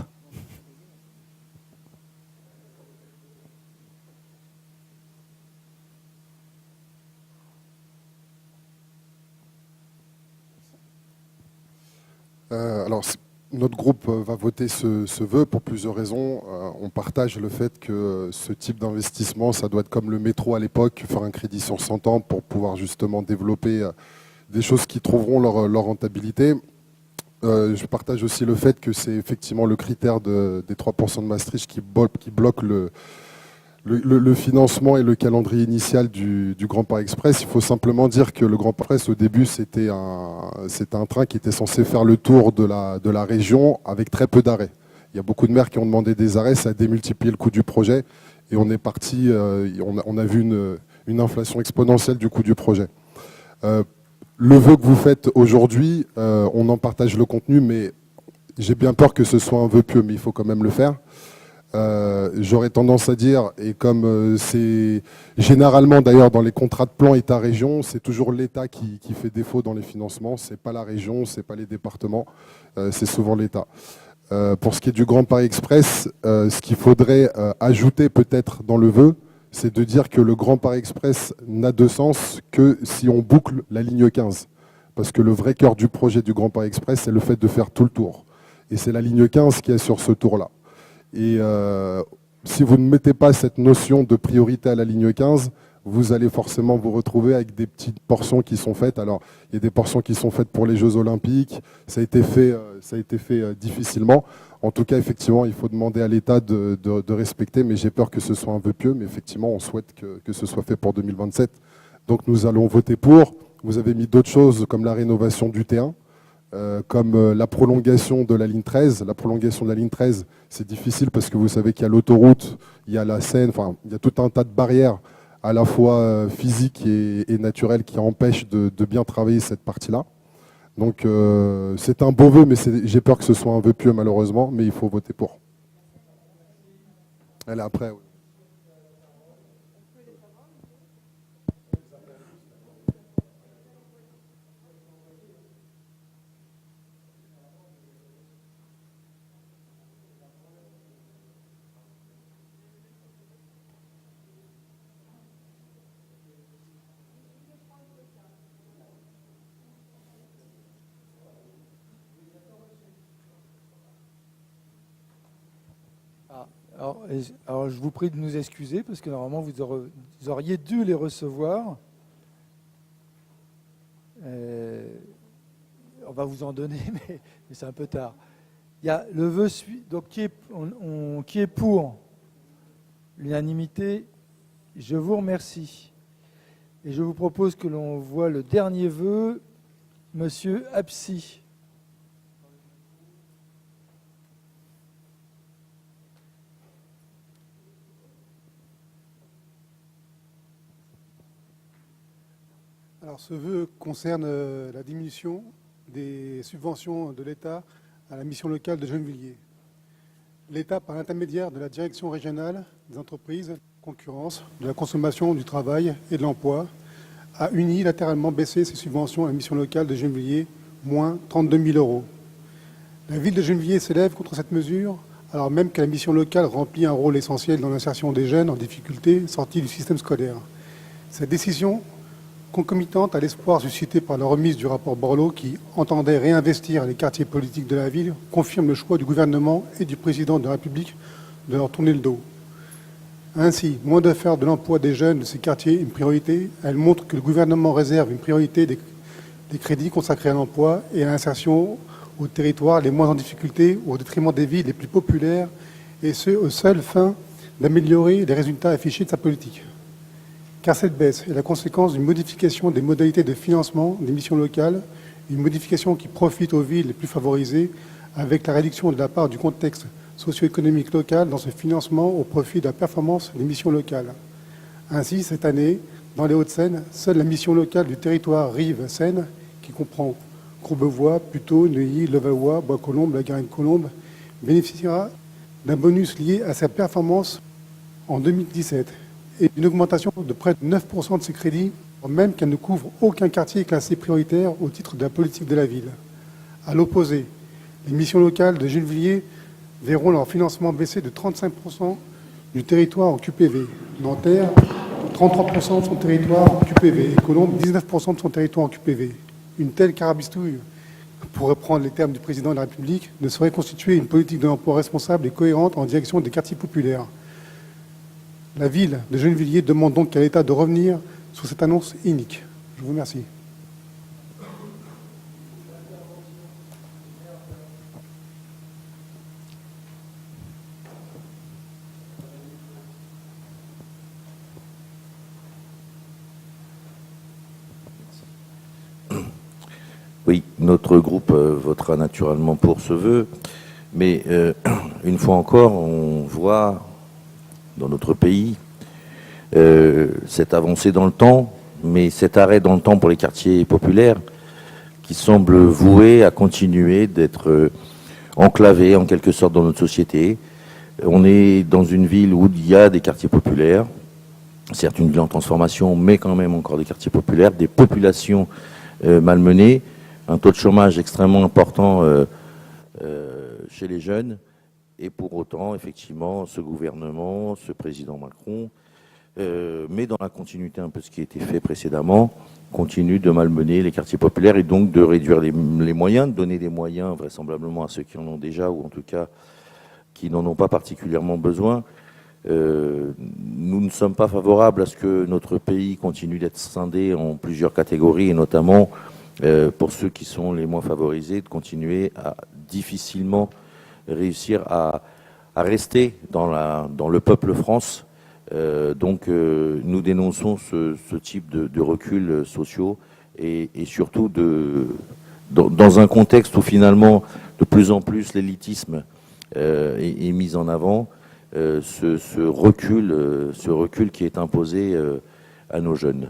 Alors, notre groupe va voter ce vœu pour plusieurs raisons. On partage le fait que ce type d'investissement, ça doit être comme le métro à l'époque, faire un crédit sur 100 ans pour pouvoir justement développer des choses qui trouveront leur rentabilité. Je partage aussi le fait que c'est effectivement le critère des 3% de Maastricht qui bloque le financement et le calendrier initial du Grand Paris Express. Il faut simplement dire que le Grand Paris Express, au début, c'était un train qui était censé faire le tour de la région avec très peu d'arrêts. Il y a beaucoup de maires qui ont demandé des arrêts, ça a démultiplié le coût du projet et on est parti, on a vu une inflation exponentielle du coût du projet. Le vœu que vous faites aujourd'hui, on en partage le contenu, mais j'ai bien peur que ce soit un vœu pieux, mais il faut quand même le faire. J'aurais tendance à dire, et comme c'est généralement d'ailleurs dans les contrats de plan État-région, c'est toujours l'État qui fait défaut dans les financements, c'est pas la région, c'est pas les départements, c'est souvent l'État. Pour ce qui est du Grand Paris Express, ce qu'il faudrait ajouter peut-être dans le vœu, c'est de dire que le Grand Paris Express n'a de sens que si on boucle la ligne 15. Parce que le vrai cœur du projet du Grand Paris Express, c'est le fait de faire tout le tour. Et c'est la ligne 15 qui est sur ce tour-là. Et si vous ne mettez pas cette notion de priorité à la ligne 15, vous allez forcément vous retrouver avec des petites portions qui sont faites. Alors, il y a des portions qui sont faites pour les Jeux Olympiques. Ça a été fait difficilement. En tout cas, effectivement, il faut demander à l'État de respecter, mais j'ai peur que ce soit un vœu pieux. Mais effectivement, on souhaite que ce soit fait pour 2027. Donc, nous allons voter pour. Vous avez mis d'autres choses comme la rénovation du T1. Comme la prolongation de la ligne 13. La prolongation de la ligne 13, c'est difficile parce que vous savez qu'il y a l'autoroute, il y a la Seine, enfin, il y a tout un tas de barrières à la fois physiques et naturelles qui empêchent de bien travailler cette partie-là. Donc c'est un beau vœu, mais j'ai peur que ce soit un vœu pieux malheureusement, mais il faut voter pour. Elle est après, oui. Alors, je vous prie de nous excuser parce que normalement vous auriez dû les recevoir. On va vous en donner, mais c'est un peu tard. Il y a le vœu donc qui est pour l'unanimité. Je vous remercie. Et je vous propose que l'on voit le dernier vœu, Monsieur Absi. Alors, ce vœu concerne la diminution des subventions de l'État à la mission locale de Gennevilliers. L'État, par l'intermédiaire de la direction régionale des entreprises, concurrence, de la consommation, du travail et de l'emploi, a unilatéralement baissé ses subventions à la mission locale de Gennevilliers, moins 32 000 €. La ville de Gennevilliers s'élève contre cette mesure, alors même que la mission locale remplit un rôle essentiel dans l'insertion des jeunes en difficulté sortis du système scolaire. Cette décision, concomitante à l'espoir suscité par la remise du rapport Borloo qui entendait réinvestir les quartiers politiques de la ville, confirme le choix du gouvernement et du président de la République de leur tourner le dos. Ainsi, loin de faire de l'emploi des jeunes de ces quartiers une priorité, elle montre que le gouvernement réserve une priorité des crédits consacrés à l'emploi et à l'insertion aux territoires les moins en difficulté au détriment des villes les plus populaires, et ce, aux seules fins d'améliorer les résultats affichés de sa politique. Car cette baisse est la conséquence d'une modification des modalités de financement des missions locales, une modification qui profite aux villes les plus favorisées, avec la réduction de la part du contexte socio-économique local dans ce financement au profit de la performance des missions locales. Ainsi, cette année, dans les Hauts-de-Seine, seule la mission locale du territoire Rive-Seine, qui comprend Courbevoie, Puteaux, Neuilly, Levallois, Bois-Colombes, la Garenne-Colombe, bénéficiera d'un bonus lié à sa performance en 2017 et d'une augmentation de près de 9% de ses crédits, même qu'elle ne couvre aucun quartier classé prioritaire au titre de la politique de la ville. À l'opposé, les missions locales de Gennevilliers verront leur financement baisser de 35% du territoire en QPV. Nanterre, 33% de son territoire en QPV. Et Colombes, 19% de son territoire en QPV. Une telle carabistouille, pour reprendre les termes du président de la République, ne saurait constituer une politique de l'emploi responsable et cohérente en direction des quartiers populaires. La ville de Gennevilliers demande donc à l'État de revenir sur cette annonce inique. Je vous remercie. Oui, notre groupe votera naturellement pour ce vœu, mais une fois encore, on voit dans notre pays cette avancée dans le temps, mais cet arrêt dans le temps pour les quartiers populaires qui semble voué à continuer d'être enclavé en quelque sorte dans notre société. On est dans une ville où il y a des quartiers populaires, certes une ville en transformation, mais quand même encore des quartiers populaires, des populations malmenées, un taux de chômage extrêmement important chez les jeunes, et pour autant, effectivement, ce gouvernement, ce président Macron, mais dans la continuité un peu de ce qui a été fait précédemment, continue de malmener les quartiers populaires et donc de réduire les moyens, de donner des moyens vraisemblablement à ceux qui en ont déjà, ou en tout cas qui n'en ont pas particulièrement besoin. Nous ne sommes pas favorables à ce que notre pays continue d'être scindé en plusieurs catégories, et notamment pour ceux qui sont les moins favorisés, de continuer à difficilement réussir à rester dans le peuple France. Donc nous dénonçons ce type de recul sociaux et surtout dans un contexte où finalement de plus en plus l'élitisme est mis en avant, ce recul qui est imposé à nos jeunes.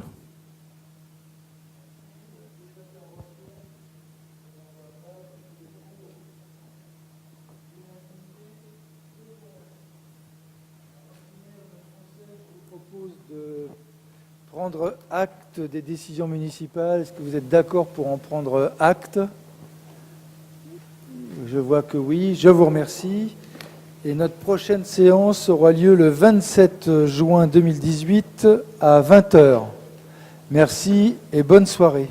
Prendre acte des décisions municipales. Est-ce que vous êtes d'accord pour en prendre acte? Je vois que oui. Je vous remercie. Et notre prochaine séance aura lieu le 27 juin 2018 à 20 h. Merci et bonne soirée.